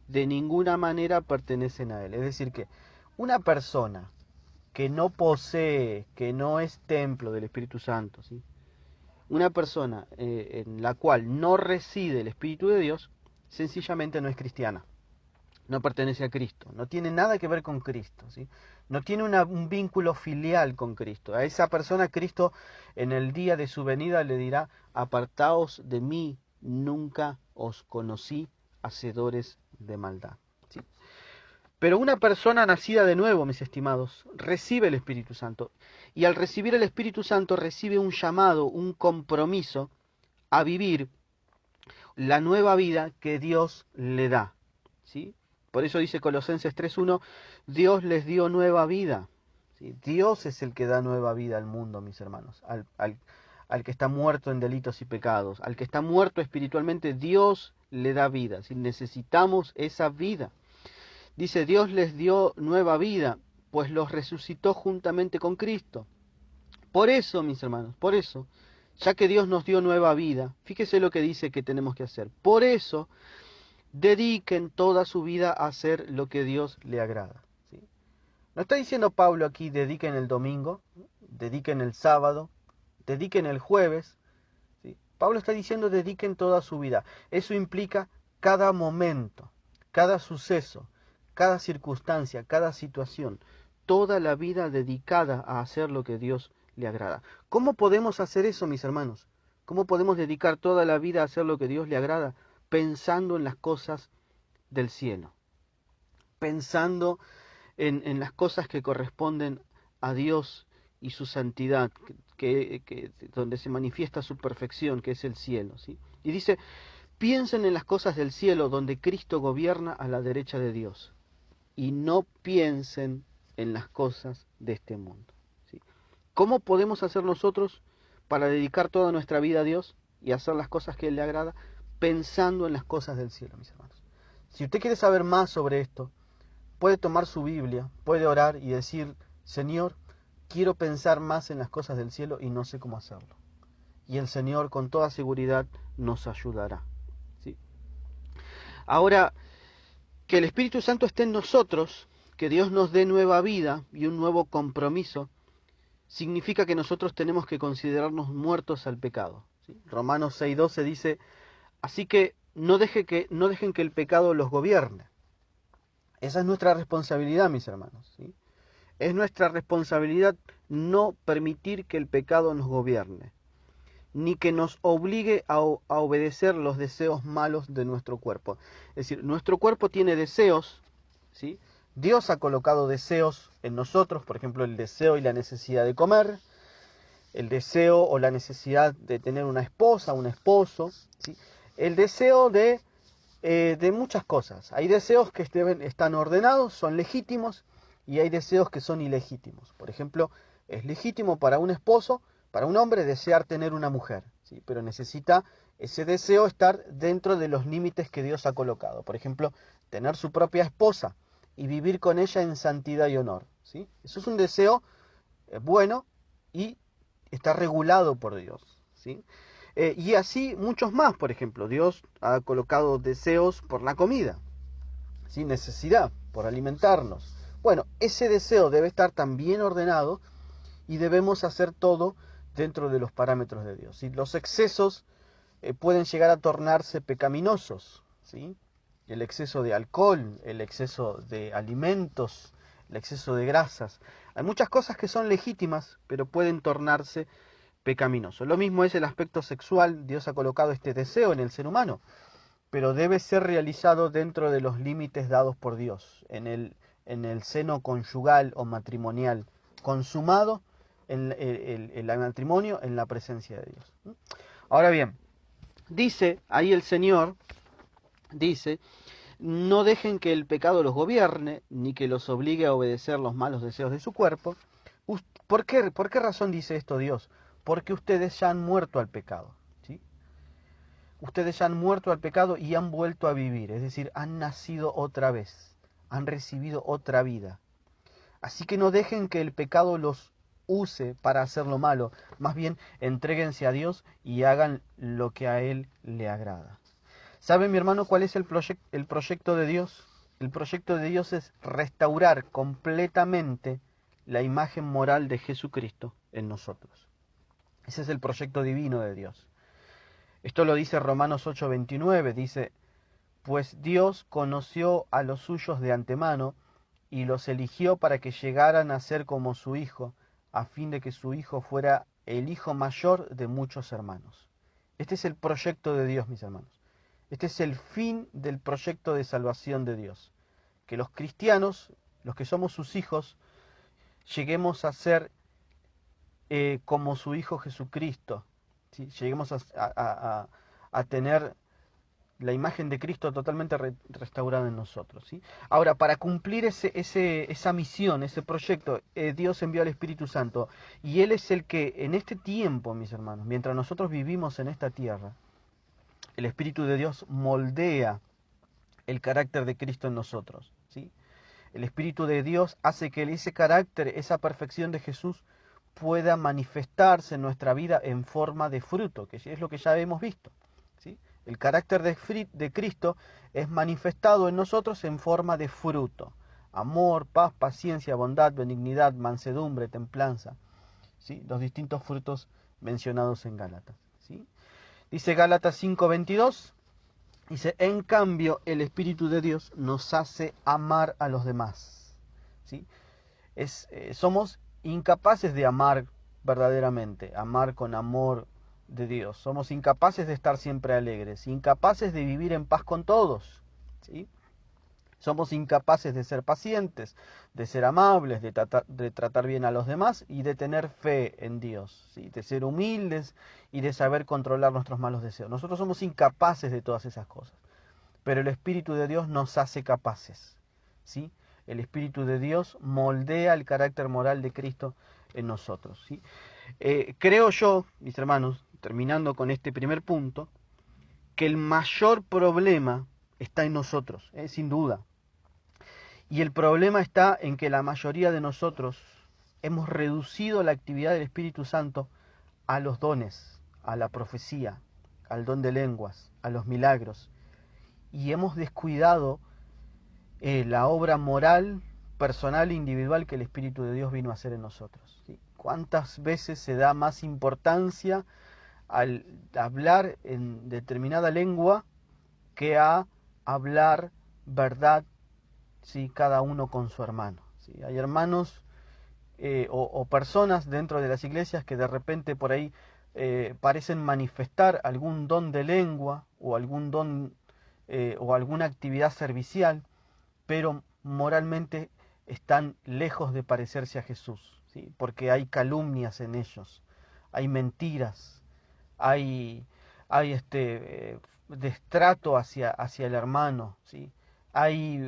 de ninguna manera pertenecen a Él. Es decir, que una persona que no posee, que no es templo del Espíritu Santo, ¿sí? Una persona en la cual no reside el Espíritu de Dios, sencillamente no es cristiana. No pertenece a Cristo, no tiene nada que ver con Cristo, ¿sí? No tiene un vínculo filial con Cristo. A esa persona Cristo en el día de su venida le dirá, apartaos de mí, nunca os conocí, hacedores de maldad, ¿sí? Pero una persona nacida de nuevo, mis estimados, recibe el Espíritu Santo. Y al recibir el Espíritu Santo recibe un llamado, un compromiso a vivir la nueva vida que Dios le da, ¿sí? Por eso dice Colosenses 3:1, Dios les dio nueva vida, ¿sí? Dios es el que da nueva vida al mundo, mis hermanos, al que está muerto en delitos y pecados, al que está muerto espiritualmente, Dios le da vida, ¿sí? Necesitamos esa vida. Dice, Dios les dio nueva vida, pues los resucitó juntamente con Cristo. Por eso, mis hermanos, por eso, ya que Dios nos dio nueva vida, fíjese lo que dice que tenemos que hacer. Por eso, dediquen toda su vida a hacer lo que Dios le agrada, ¿sí? No está diciendo Pablo aquí, dediquen el domingo, dediquen el sábado, dediquen el jueves, ¿sí? Pablo está diciendo, dediquen toda su vida. Eso implica cada momento, cada suceso, cada circunstancia, cada situación, toda la vida dedicada a hacer lo que Dios le agrada. ¿Cómo podemos hacer eso, mis hermanos? ¿Cómo podemos dedicar toda la vida a hacer lo que Dios le agrada? Pensando en las cosas del cielo, pensando en las cosas que corresponden a Dios y su santidad, donde se manifiesta su perfección, que es el cielo, ¿sí? Y dice, piensen en las cosas del cielo, donde Cristo gobierna a la derecha de Dios, y no piensen en las cosas de este mundo, ¿sí? ¿Cómo podemos hacer nosotros para dedicar toda nuestra vida a Dios y hacer las cosas que a Él le agrada, pensando en las cosas del cielo, mis hermanos. Si usted quiere saber más sobre esto, puede tomar su Biblia, puede orar y decir: Señor, quiero pensar más en las cosas del cielo y no sé cómo hacerlo. Y el Señor con toda seguridad nos ayudará. ¿Sí? Ahora, que el Espíritu Santo esté en nosotros, que Dios nos dé nueva vida y un nuevo compromiso, significa que nosotros tenemos que considerarnos muertos al pecado. ¿Sí? Romanos 6:12 dice: así que no dejen que el pecado los gobierne. Esa es nuestra responsabilidad, mis hermanos. ¿Sí? Es nuestra responsabilidad no permitir que el pecado nos gobierne, ni que nos obligue a obedecer los deseos malos de nuestro cuerpo. Es decir, nuestro cuerpo tiene deseos, ¿sí? Dios ha colocado deseos en nosotros, por ejemplo, el deseo y la necesidad de comer, el deseo o la necesidad de tener una esposa, un esposo, ¿sí? El deseo de muchas cosas. Hay deseos que están ordenados, son legítimos, y hay deseos que son ilegítimos. Por ejemplo, es legítimo para un esposo, para un hombre, desear tener una mujer, ¿sí? Pero necesita ese deseo estar dentro de los límites que Dios ha colocado. Por ejemplo, tener su propia esposa y vivir con ella en santidad y honor, ¿sí? Eso es un deseo bueno y está regulado por Dios, ¿sí? Y así muchos más. Por ejemplo, Dios ha colocado deseos por la comida, ¿sí? Necesidad por alimentarnos. Bueno, ese deseo debe estar tan bien ordenado y debemos hacer todo dentro de los parámetros de Dios, ¿sí? Los excesos pueden llegar a tornarse pecaminosos, ¿sí? El exceso de alcohol, el exceso de alimentos, el exceso de grasas. Hay muchas cosas que son legítimas, pero pueden tornarse pecaminoso. Lo mismo es el aspecto sexual. Dios ha colocado este deseo en el ser humano, pero debe ser realizado dentro de los límites dados por Dios, en el seno conyugal o matrimonial, consumado en el matrimonio en la presencia de Dios. Ahora bien, dice ahí el Señor, dice: no dejen que el pecado los gobierne, ni que los obligue a obedecer los malos deseos de su cuerpo. ¿Por qué razón dice esto Dios? Porque ustedes ya han muerto al pecado, ¿sí? Ustedes ya han muerto al pecado y han vuelto a vivir, es decir, han nacido otra vez, han recibido otra vida. Así que no dejen que el pecado los use para hacer lo malo, más bien entréguense a Dios y hagan lo que a Él le agrada. ¿Sabe, mi hermano, cuál es el proyecto de Dios? El proyecto de Dios es restaurar completamente la imagen moral de Jesucristo en nosotros. Ese es el proyecto divino de Dios. Esto lo dice Romanos 8:29, dice: pues Dios conoció a los suyos de antemano y los eligió para que llegaran a ser como su Hijo, a fin de que su Hijo fuera el hijo mayor de muchos hermanos. Este es el proyecto de Dios, mis hermanos. Este es el fin del proyecto de salvación de Dios. Que los cristianos, los que somos sus hijos, lleguemos a ser como su Hijo Jesucristo, ¿sí? Lleguemos a tener la imagen de Cristo totalmente restaurada en nosotros, ¿sí? Ahora, para cumplir esa misión, ese proyecto, Dios envió al Espíritu Santo, y Él es el que en este tiempo, mis hermanos, mientras nosotros vivimos en esta tierra, el Espíritu de Dios moldea el carácter de Cristo en nosotros, ¿sí? El Espíritu de Dios hace que ese carácter, esa perfección de Jesús pueda manifestarse en nuestra vida en forma de fruto, que es lo que ya hemos visto, ¿sí? El carácter de Cristo es manifestado en nosotros en forma de fruto: amor, paz, paciencia, bondad, benignidad, mansedumbre, templanza, ¿sí? Los distintos frutos mencionados en Gálatas, ¿sí? Dice Gálatas 5:22, dice: en cambio el Espíritu de Dios nos hace amar a los demás, ¿sí? Somos incapaces de amar verdaderamente, amar con amor de Dios. Somos incapaces de estar siempre alegres, incapaces de vivir en paz con todos, ¿sí? Somos incapaces de ser pacientes, de ser amables, de tratar bien a los demás y de tener fe en Dios, ¿sí? De ser humildes y de saber controlar nuestros malos deseos. Nosotros somos incapaces de todas esas cosas, pero el Espíritu de Dios nos hace capaces, ¿sí? El Espíritu de Dios moldea el carácter moral de Cristo en nosotros, ¿sí? Creo yo, mis hermanos, terminando con este primer punto, que el mayor problema está en nosotros, sin duda. Y el problema está en que la mayoría de nosotros hemos reducido la actividad del Espíritu Santo a los dones, a la profecía, al don de lenguas, a los milagros. Y hemos descuidado la obra moral, personal e individual que el Espíritu de Dios vino a hacer en nosotros. ¿Sí? ¿Cuántas veces se da más importancia al hablar en determinada lengua que a hablar verdad, ¿sí? Cada uno con su hermano? ¿Sí? Hay hermanos o personas dentro de las iglesias que de repente por ahí parecen manifestar algún don de lengua o algún don o alguna actividad servicial, pero moralmente están lejos de parecerse a Jesús, ¿sí? Porque hay calumnias en ellos, hay mentiras, hay, hay destrato hacia el hermano, ¿sí? Hay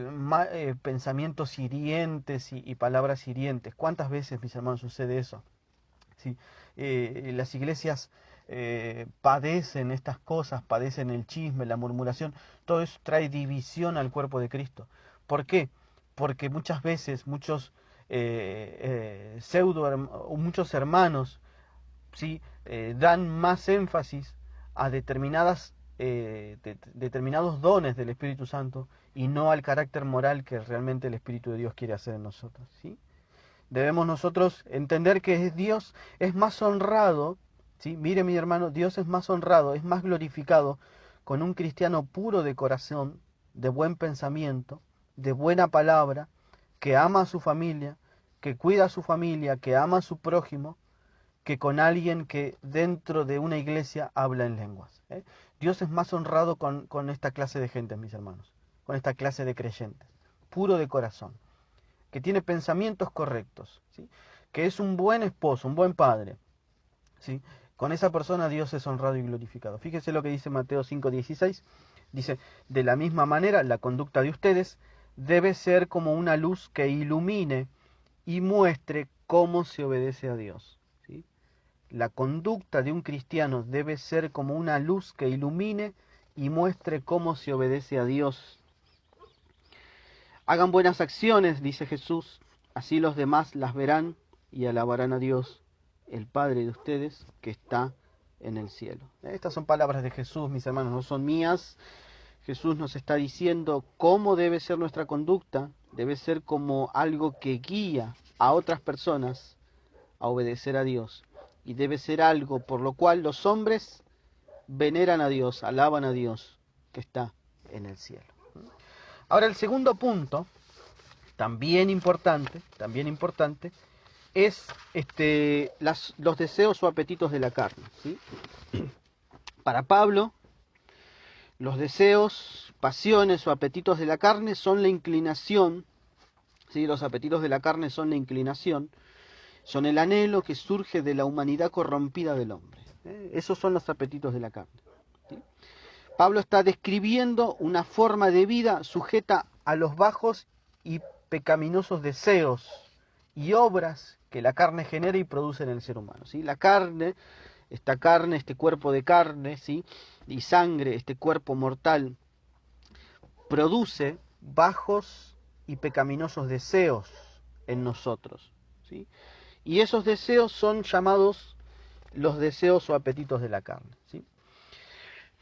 pensamientos hirientes y palabras hirientes. ¿Cuántas veces, mis hermanos, sucede eso? ¿Sí? Las iglesias padecen estas cosas, padecen el chisme, la murmuración, todo eso trae división al cuerpo de Cristo. ¿Por qué? Porque muchas veces muchos muchos hermanos, ¿sí? Dan más énfasis a determinados dones del Espíritu Santo y no al carácter moral que realmente el Espíritu de Dios quiere hacer en nosotros, ¿sí? Debemos nosotros entender que Dios es más honrado, ¿sí? Mire, mi hermano, Dios es más honrado, es más glorificado con un cristiano puro de corazón, de buen pensamiento, de buena palabra, que ama a su familia, que cuida a su familia, que ama a su prójimo, que con alguien que dentro de una iglesia habla en lenguas. Dios es más honrado con esta clase de gente, mis hermanos, con esta clase de creyentes, puro de corazón, que tiene pensamientos correctos, ¿sí? Que es un buen esposo, un buen padre, ¿sí? Con esa persona Dios es honrado y glorificado. Fíjese lo que dice Mateo 5:16. Dice, de la misma manera, la conducta de ustedes debe ser como una luz que ilumine y muestre cómo se obedece a Dios. ¿Sí? La conducta de un cristiano debe ser como una luz que ilumine y muestre cómo se obedece a Dios. Hagan buenas acciones, dice Jesús, así los demás las verán y alabarán a Dios, el Padre de ustedes, que está en el cielo. Estas son palabras de Jesús, mis hermanos, no son mías. Jesús nos está diciendo cómo debe ser nuestra conducta. Debe ser como algo que guía a otras personas a obedecer a Dios. Y debe ser algo por lo cual los hombres veneran a Dios, alaban a Dios, que está en el cielo. Ahora el segundo punto, también importante, es los deseos o apetitos de la carne, ¿sí? Para Pablo, los deseos, pasiones o apetitos de la carne son la inclinación, ¿sí? Los apetitos de la carne son la inclinación, son el anhelo que surge de la humanidad corrompida del hombre. Esos son los apetitos de la carne, ¿sí? Pablo está describiendo una forma de vida sujeta a los bajos y pecaminosos deseos y obras que la carne genera y produce en el ser humano, ¿sí? La carne, esta carne, este cuerpo de carne, ¿sí? Y sangre, este cuerpo mortal, produce bajos y pecaminosos deseos en nosotros, ¿sí? Y esos deseos son llamados los deseos o apetitos de la carne, ¿sí?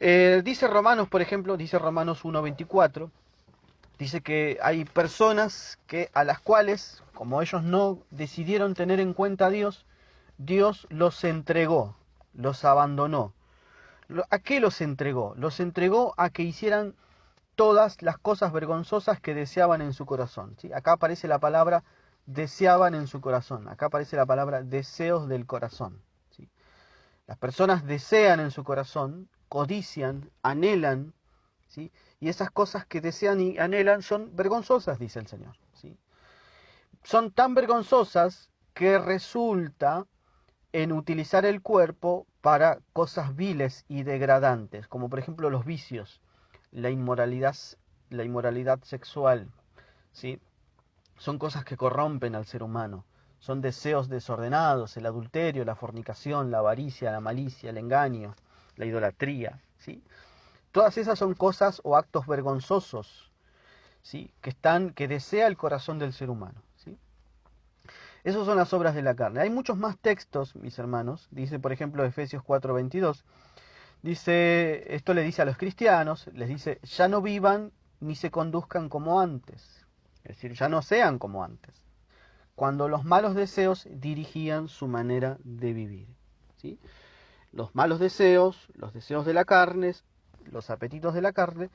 Dice Romanos, por ejemplo, dice Romanos 1:24, dice que hay personas a las cuales, como ellos no decidieron tener en cuenta a Dios, Dios los entregó, los abandonó. ¿A qué los entregó? Los entregó a que hicieran todas las cosas vergonzosas que deseaban en su corazón, ¿sí? Acá aparece la palabra deseaban en su corazón, acá aparece la palabra deseos del corazón, ¿sí? Las personas desean en su corazón, codician, anhelan, ¿sí? Y esas cosas que desean y anhelan son vergonzosas, dice el Señor, ¿sí? Son tan vergonzosas que resulta en utilizar el cuerpo para cosas viles y degradantes, como por ejemplo los vicios, la inmoralidad sexual, ¿sí? Son cosas que corrompen al ser humano, son deseos desordenados, el adulterio, la fornicación, la avaricia, la malicia, el engaño, la idolatría, ¿sí? Todas esas son cosas o actos vergonzosos, ¿sí? que desea el corazón del ser humano, ¿sí? Esas son las obras de la carne. Hay muchos más textos, mis hermanos. Dice, por ejemplo, Efesios 4:22. Dice, esto le dice a los cristianos, les dice, ya no vivan ni se conduzcan como antes. Es decir, ya no sean como antes, cuando los malos deseos dirigían su manera de vivir, ¿sí? Los malos deseos, los deseos de la carne, los apetitos de la carne,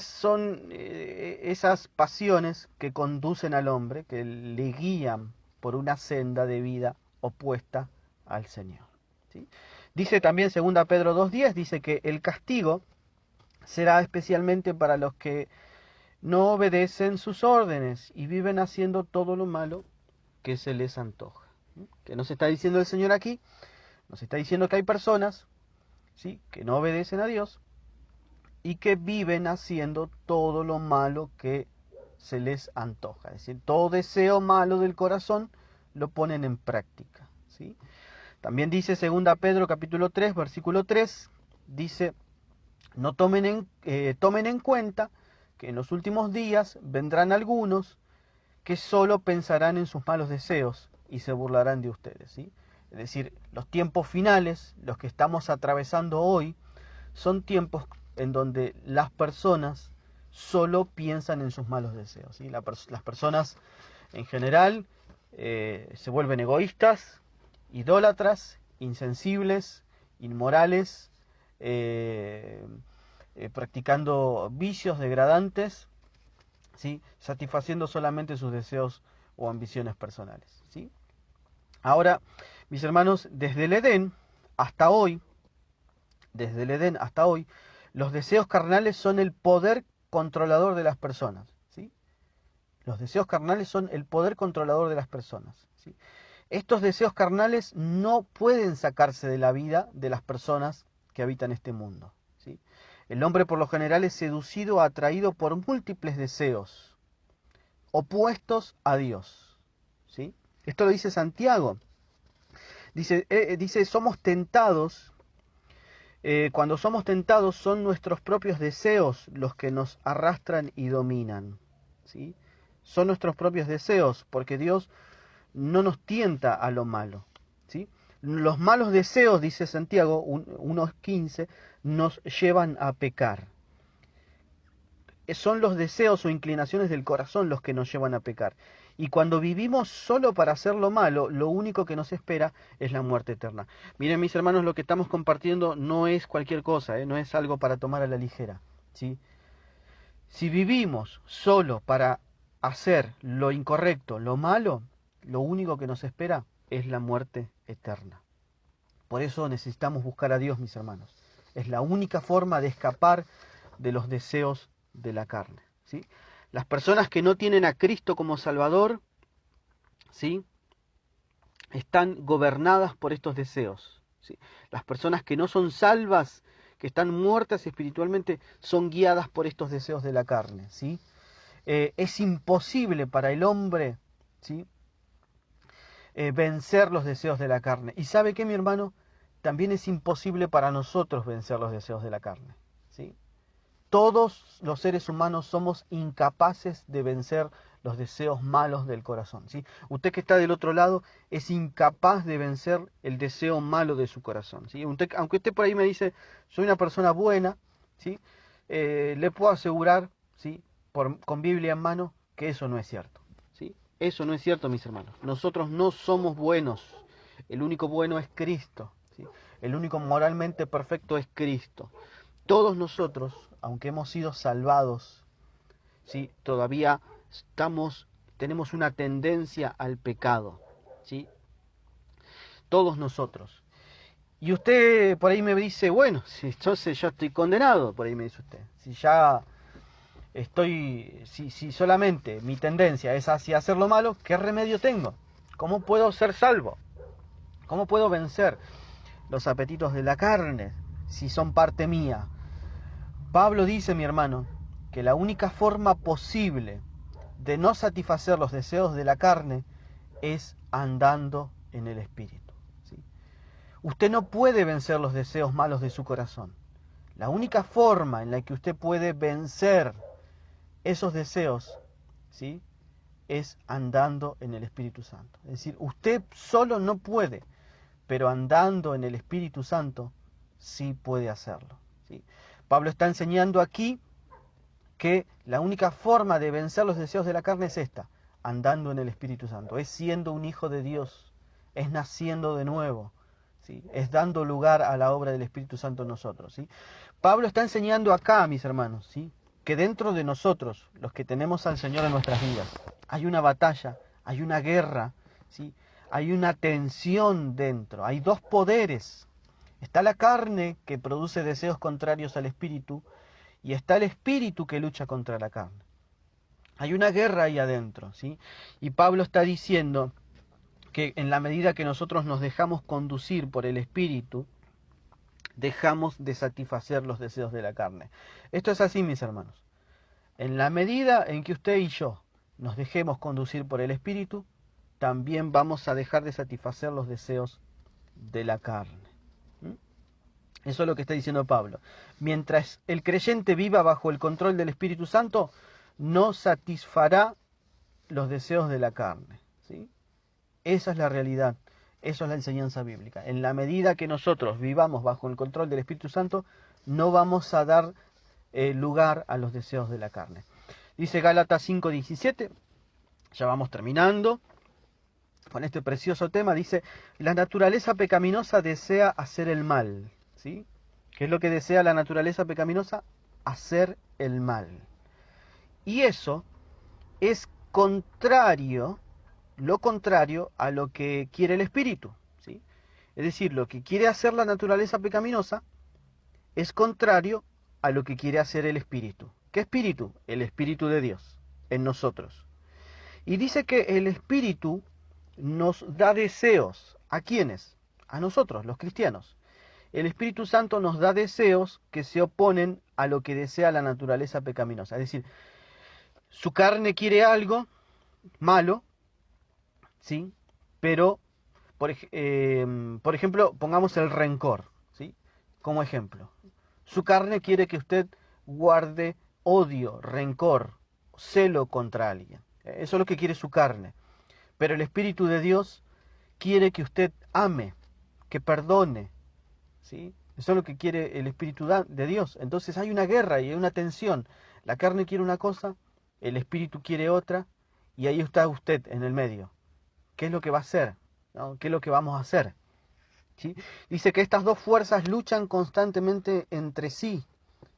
son esas pasiones que conducen al hombre, que le guían por una senda de vida opuesta al Señor, ¿sí? Dice también 2 Pedro 2:10, dice que el castigo será especialmente para los que no obedecen sus órdenes y viven haciendo todo lo malo que se les antoja. ¿Qué nos está diciendo el Señor aquí? Nos está diciendo que hay personas, ¿sí?, que no obedecen a Dios y que viven haciendo todo lo malo que se les antoja. Es decir, todo deseo malo del corazón lo ponen en práctica, ¿sí? También dice 2 Pedro capítulo 3, versículo 3, dice, no tomen en cuenta que en los últimos días vendrán algunos que solo pensarán en sus malos deseos y se burlarán de ustedes, ¿sí? Es decir, los tiempos finales, los que estamos atravesando hoy, son tiempos en donde las personas solo piensan en sus malos deseos, ¿sí? Las personas en general se vuelven egoístas, idólatras, insensibles, inmorales, practicando vicios degradantes, ¿sí?, satisfaciendo solamente sus deseos o ambiciones personales, ¿sí? Ahora, mis hermanos, desde el Edén hasta hoy, los deseos carnales son el poder controlador de las personas, ¿sí? Los deseos carnales son el poder controlador de las personas, ¿sí? Estos deseos carnales no pueden sacarse de la vida de las personas que habitan este mundo, ¿sí? El hombre por lo general es seducido, atraído por múltiples deseos opuestos a Dios, ¿sí? Esto lo dice Santiago. Dice, somos tentados. Cuando somos tentados son nuestros propios deseos los que nos arrastran y dominan, ¿sí? Son nuestros propios deseos, porque Dios no nos tienta a lo malo, ¿sí? Los malos deseos, dice Santiago 1:15, nos llevan a pecar. Son los deseos o inclinaciones del corazón los que nos llevan a pecar. Y cuando vivimos solo para hacer lo malo, lo único que nos espera es la muerte eterna. Miren, mis hermanos, lo que estamos compartiendo no es cualquier cosa, no es algo para tomar a la ligera, ¿sí? Si vivimos solo para hacer lo incorrecto, lo malo, lo único que nos espera es la muerte eterna. Por eso necesitamos buscar a Dios, mis hermanos. Es la única forma de escapar de los deseos de la carne, ¿sí? Las personas que no tienen a Cristo como Salvador, ¿sí?, están gobernadas por estos deseos, ¿sí? Las personas que no son salvas, que están muertas espiritualmente, son guiadas por estos deseos de la carne, ¿sí? Es imposible para el hombre, ¿sí?, vencer los deseos de la carne. ¿Y sabe qué, mi hermano? También es imposible para nosotros vencer los deseos de la carne, ¿sí? Todos los seres humanos somos incapaces de vencer los deseos malos del corazón, ¿sí? Usted que está del otro lado es incapaz de vencer el deseo malo de su corazón, ¿sí? Aunque usted por ahí me dice, soy una persona buena, ¿sí?, le puedo asegurar, ¿sí?, con Biblia en mano, que eso no es cierto, ¿sí? Eso no es cierto, mis hermanos. Nosotros no somos buenos. El único bueno es Cristo, ¿sí? El único moralmente perfecto es Cristo. Todos nosotros, aunque hemos sido salvados, ¿sí?, todavía tenemos una tendencia al pecado, ¿sí? Todos nosotros. Y usted por ahí me dice, bueno, si entonces yo estoy condenado, por ahí me dice usted. Si solamente mi tendencia es hacia hacer lo malo, ¿qué remedio tengo? ¿Cómo puedo ser salvo? ¿Cómo puedo vencer los apetitos de la carne si son parte mía? Pablo dice, mi hermano, que la única forma posible de no satisfacer los deseos de la carne es andando en el Espíritu. ¿Sí? Usted no puede vencer los deseos malos de su corazón. La única forma en la que usted puede vencer esos deseos, ¿sí?, es andando en el Espíritu Santo. Es decir, usted solo no puede, pero andando en el Espíritu Santo sí puede hacerlo. ¿Sí? Pablo está enseñando aquí que la única forma de vencer los deseos de la carne es esta, andando en el Espíritu Santo, es siendo un hijo de Dios, es naciendo de nuevo, ¿sí?, es dando lugar a la obra del Espíritu Santo en nosotros. ¿Sí? Pablo está enseñando acá, mis hermanos, ¿sí?, que dentro de nosotros, los que tenemos al Señor en nuestras vidas, hay una batalla, hay una guerra, ¿sí?, hay una tensión dentro, hay dos poderes. Está la carne que produce deseos contrarios al Espíritu y está el Espíritu que lucha contra la carne. Hay una guerra ahí adentro, ¿sí? Y Pablo está diciendo que en la medida que nosotros nos dejamos conducir por el Espíritu, dejamos de satisfacer los deseos de la carne. Esto es así, mis hermanos. En la medida en que usted y yo nos dejemos conducir por el Espíritu, también vamos a dejar de satisfacer los deseos de la carne. Eso es lo que está diciendo Pablo. Mientras el creyente viva bajo el control del Espíritu Santo, no satisfará los deseos de la carne. ¿Sí? Esa es la realidad, eso es la enseñanza bíblica. En la medida que nosotros vivamos bajo el control del Espíritu Santo, no vamos a dar lugar a los deseos de la carne. Dice Gálatas 5:17, ya vamos terminando con este precioso tema, dice, la naturaleza pecaminosa desea hacer el mal. ¿Sí? ¿Qué es lo que desea la naturaleza pecaminosa? Hacer el mal. Y eso es contrario, lo contrario a lo que quiere el espíritu. ¿Sí? Es decir, lo que quiere hacer la naturaleza pecaminosa es contrario a lo que quiere hacer el espíritu. ¿Qué espíritu? El Espíritu de Dios en nosotros. Y dice que el espíritu nos da deseos. ¿A quiénes? A nosotros, los cristianos. El Espíritu Santo nos da deseos que se oponen a lo que desea la naturaleza pecaminosa. Es decir, su carne quiere algo malo, ¿sí? Pero, por ejemplo, pongamos el rencor, ¿sí?, como ejemplo. Su carne quiere que usted guarde odio, rencor, celo contra alguien. Eso es lo que quiere su carne. Pero el Espíritu de Dios quiere que usted ame, que perdone, ¿sí? Eso es lo que quiere el Espíritu de Dios. Entonces hay una guerra y hay una tensión. La carne quiere una cosa, el Espíritu quiere otra, y ahí está usted en el medio. ¿Qué es lo que va a hacer? ¿No? ¿Qué es lo que vamos a hacer? ¿Sí? Dice que estas dos fuerzas luchan constantemente entre sí.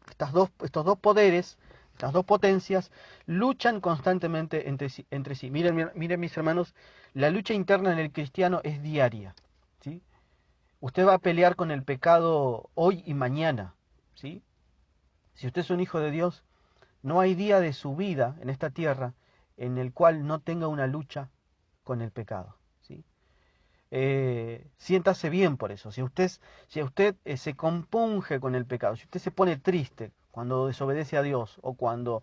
Estos dos poderes, estas dos potencias, luchan constantemente entre sí. Miren, mis hermanos, la lucha interna en el cristiano es diaria. ¿Sí? Usted va a pelear con el pecado hoy y mañana, ¿sí? Si usted es un hijo de Dios, no hay día de su vida en esta tierra en el cual no tenga una lucha con el pecado, ¿sí? Siéntase bien por eso. Si usted se compunge con el pecado, si usted se pone triste cuando desobedece a Dios o cuando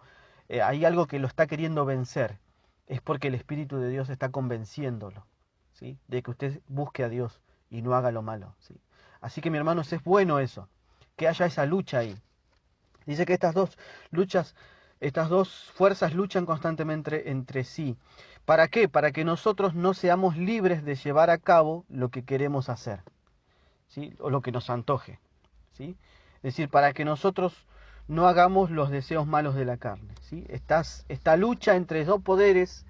hay algo que lo está queriendo vencer, es porque el Espíritu de Dios está convenciéndolo, ¿sí?, de que usted busque a Dios y no haga lo malo, ¿sí? Así que, mi hermanos, es bueno eso, que haya esa lucha ahí. Dice que estas dos fuerzas luchan constantemente entre sí. ¿Para qué? Para que nosotros no seamos libres de llevar a cabo lo que queremos hacer, ¿sí?, o lo que nos antoje, ¿sí? Es decir, para que nosotros no hagamos los deseos malos de la carne, ¿sí? Esta lucha entre dos poderes,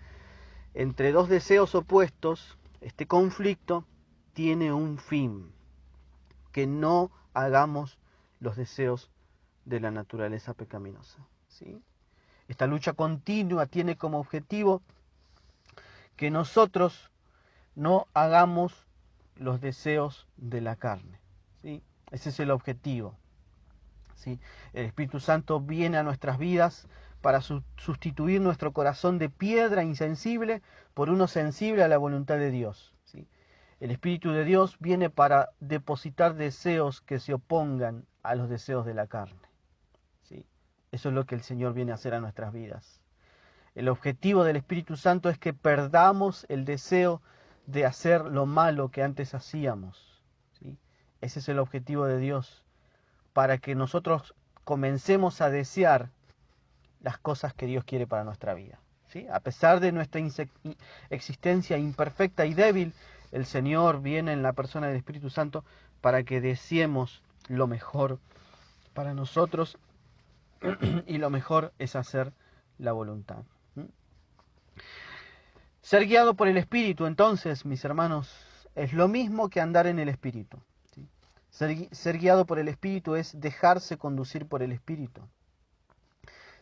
entre dos deseos opuestos, este conflicto tiene un fin, que no hagamos los deseos de la naturaleza pecaminosa, ¿sí? Esta lucha continua tiene como objetivo que nosotros no hagamos los deseos de la carne, ¿sí? Ese es el objetivo, ¿sí? El Espíritu Santo viene a nuestras vidas para sustituir nuestro corazón de piedra insensible por uno sensible a la voluntad de Dios, ¿sí? El Espíritu de Dios viene para depositar deseos que se opongan a los deseos de la carne, ¿sí? Eso es lo que el Señor viene a hacer a nuestras vidas. El objetivo del Espíritu Santo es que perdamos el deseo de hacer lo malo que antes hacíamos, ¿sí? Ese es el objetivo de Dios, para que nosotros comencemos a desear las cosas que Dios quiere para nuestra vida, ¿sí? A pesar de nuestra existencia imperfecta y débil, el Señor viene en la persona del Espíritu Santo para que deseemos lo mejor para nosotros y lo mejor es hacer la voluntad. Ser guiado por el Espíritu, entonces, mis hermanos, es lo mismo que andar en el Espíritu, ¿sí? Ser guiado por el Espíritu es dejarse conducir por el Espíritu.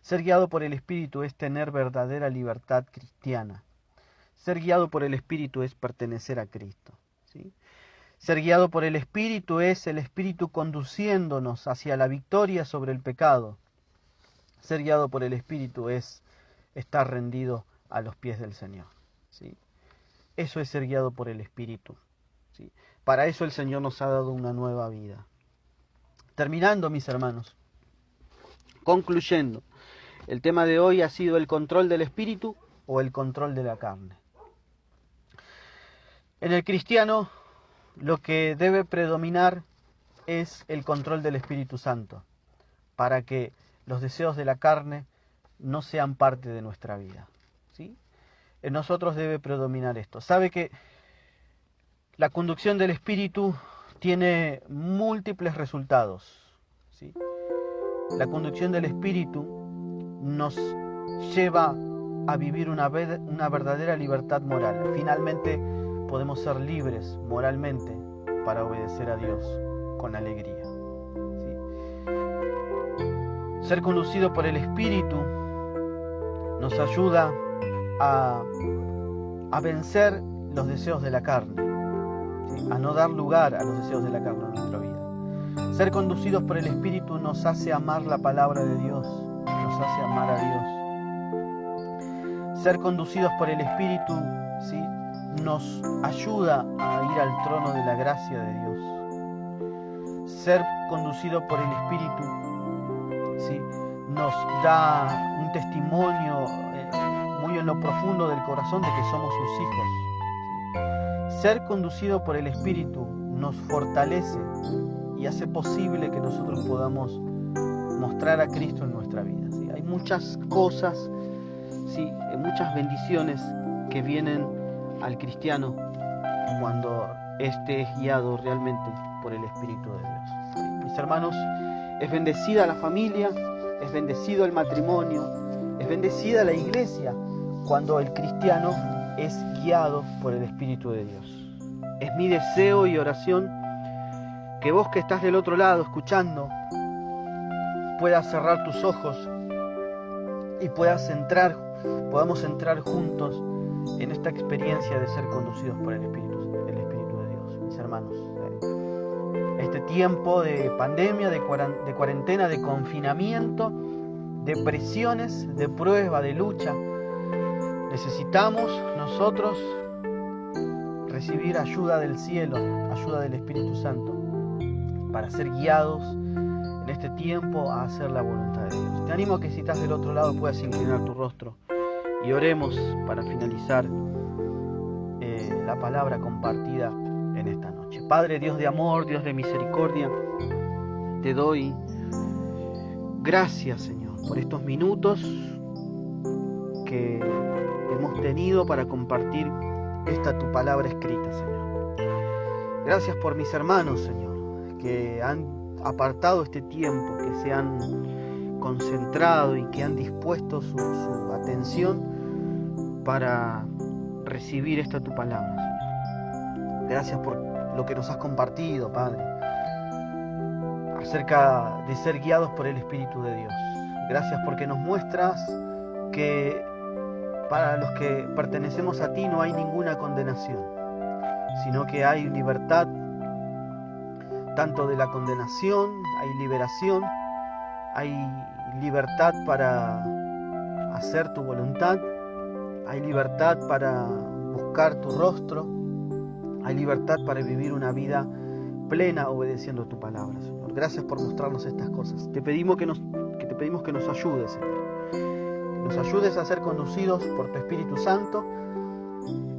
Ser guiado por el Espíritu es tener verdadera libertad cristiana. Ser guiado por el Espíritu es pertenecer a Cristo, ¿sí? Ser guiado por el Espíritu es el Espíritu conduciéndonos hacia la victoria sobre el pecado. Ser guiado por el Espíritu es estar rendido a los pies del Señor, ¿sí? Eso es ser guiado por el Espíritu, ¿sí? Para eso el Señor nos ha dado una nueva vida. Terminando, mis hermanos, concluyendo, el tema de hoy ha sido el control del Espíritu o el control de la carne. En el cristiano, lo que debe predominar es el control del Espíritu Santo, para que los deseos de la carne no sean parte de nuestra vida, ¿sí? En nosotros debe predominar esto. Sabe que la conducción del Espíritu tiene múltiples resultados, ¿sí? La conducción del Espíritu nos lleva a vivir una verdadera libertad moral. Finalmente podemos ser libres moralmente para obedecer a Dios con alegría, ¿sí? Ser conducido por el Espíritu nos ayuda a vencer los deseos de la carne, ¿sí? A no dar lugar a los deseos de la carne en nuestra vida. Ser conducidos por el Espíritu nos hace amar la palabra de Dios, nos hace amar a Dios. Ser conducidos por el Espíritu, ¿sí?, nos ayuda a ir al trono de la gracia de Dios. Ser conducido por el Espíritu, ¿sí?, nos da un testimonio muy en lo profundo del corazón de que somos sus hijos, ¿sí? Ser conducido por el Espíritu nos fortalece y hace posible que nosotros podamos mostrar a Cristo en nuestra vida, ¿sí? Hay muchas cosas, ¿sí?, muchas bendiciones que vienen al cristiano cuando éste es guiado realmente por el Espíritu de Dios, ¿sí? Mis hermanos, es bendecida la familia, es bendecido el matrimonio, es bendecida la iglesia cuando el cristiano es guiado por el Espíritu de Dios. Es mi deseo y oración que vos que estás del otro lado escuchando puedas cerrar tus ojos y podamos entrar juntos en esta experiencia de ser conducidos por el Espíritu de Dios. Mis hermanos, este tiempo de pandemia, de cuarentena, de confinamiento, de presiones, de prueba, de lucha, necesitamos nosotros recibir ayuda del cielo, ayuda del Espíritu Santo, para ser guiados en este tiempo a hacer la voluntad de Dios. Te animo a que si estás del otro lado puedas inclinar tu rostro y oremos para finalizar la palabra compartida en esta noche. Padre, Dios de amor, Dios de misericordia, te doy gracias, Señor, por estos minutos que hemos tenido para compartir esta tu palabra escrita, Señor. Gracias por mis hermanos, Señor, que han apartado este tiempo, que se han concentrado y que han dispuesto su atención para recibir esta tu palabra, Señor. Gracias por lo que nos has compartido, Padre, acerca de ser guiados por el Espíritu de Dios. Gracias porque nos muestras que para los que pertenecemos a ti no hay ninguna condenación, sino que hay libertad tanto de la condenación, hay liberación, hay libertad para hacer tu voluntad, hay libertad para buscar tu rostro, hay libertad para vivir una vida plena obedeciendo tu palabra, Señor. Gracias por mostrarnos estas cosas. Te pedimos que nos ayudes, Señor. nos ayudes a ser conducidos por tu Espíritu Santo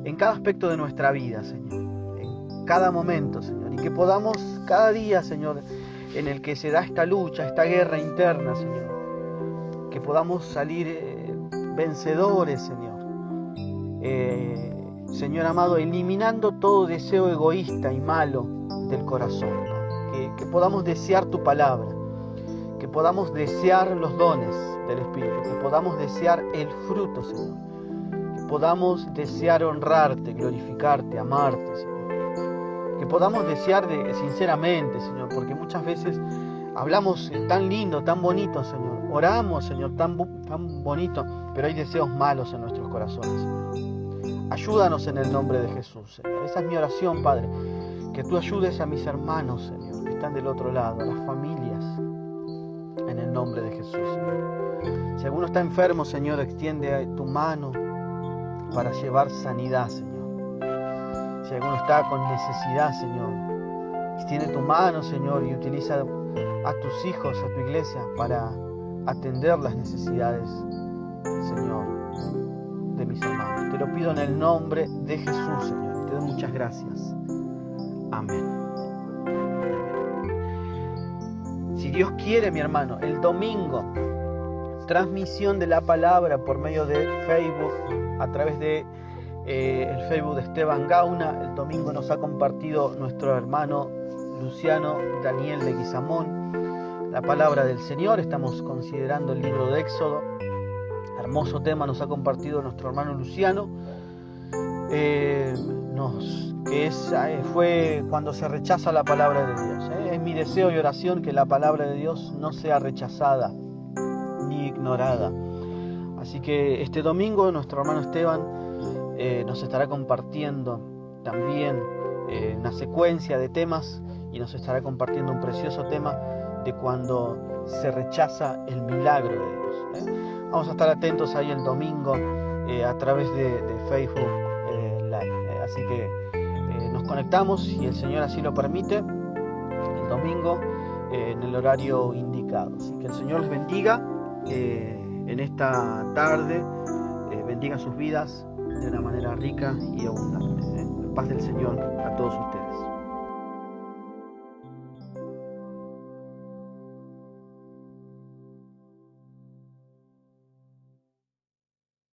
en cada aspecto de nuestra vida, Señor, en cada momento, Señor, y que podamos cada día, Señor, en el que se da esta lucha, esta guerra interna, Señor, que podamos salir vencedores, Señor. Señor amado, eliminando todo deseo egoísta y malo del corazón, ¿no? Que podamos desear tu palabra, que podamos desear los dones del Espíritu, que podamos desear el fruto, Señor, que podamos desear honrarte, glorificarte, amarte, Señor, que podamos desear sinceramente, Señor, porque muchas veces hablamos tan lindo, tan bonito, Señor, oramos, Señor, tan bonito, pero hay deseos malos en nuestros corazones, Señor. Ayúdanos en el nombre de Jesús, Señor. Esa es mi oración, Padre, que tú ayudes a mis hermanos, Señor, que están del otro lado, a las familias, en el nombre de Jesús, Señor. Si alguno está enfermo, Señor, extiende tu mano para llevar sanidad, Señor. Si alguno está con necesidad, Señor, extiende tu mano, Señor, y utiliza a tus hijos, a tu iglesia, para atender las necesidades, Señor, de mis hermanos. Te lo pido en el nombre de Jesús, Señor. Te doy muchas gracias. Amén. Si Dios quiere, mi hermano, el domingo, transmisión de la palabra por medio de Facebook, a través de el Facebook de Esteban Gauna. El domingo nos ha compartido nuestro hermano Luciano Daniel de Guizamón la palabra del Señor. Estamos considerando el libro de Éxodo. Hermoso tema nos ha compartido nuestro hermano Luciano, fue cuando se rechaza la palabra de Dios. Es mi deseo y oración que la palabra de Dios no sea rechazada ni ignorada. Así que este domingo nuestro hermano Esteban nos estará compartiendo también una secuencia de temas, y nos estará compartiendo un precioso tema de cuando se rechaza el milagro de Dios. Vamos a estar atentos ahí el domingo a través de Facebook Live. Así que nos conectamos, si el Señor así lo permite, el domingo en el horario indicado. Así que el Señor les bendiga en esta tarde, bendiga sus vidas de una manera rica y abundante. La paz del Señor a todos ustedes.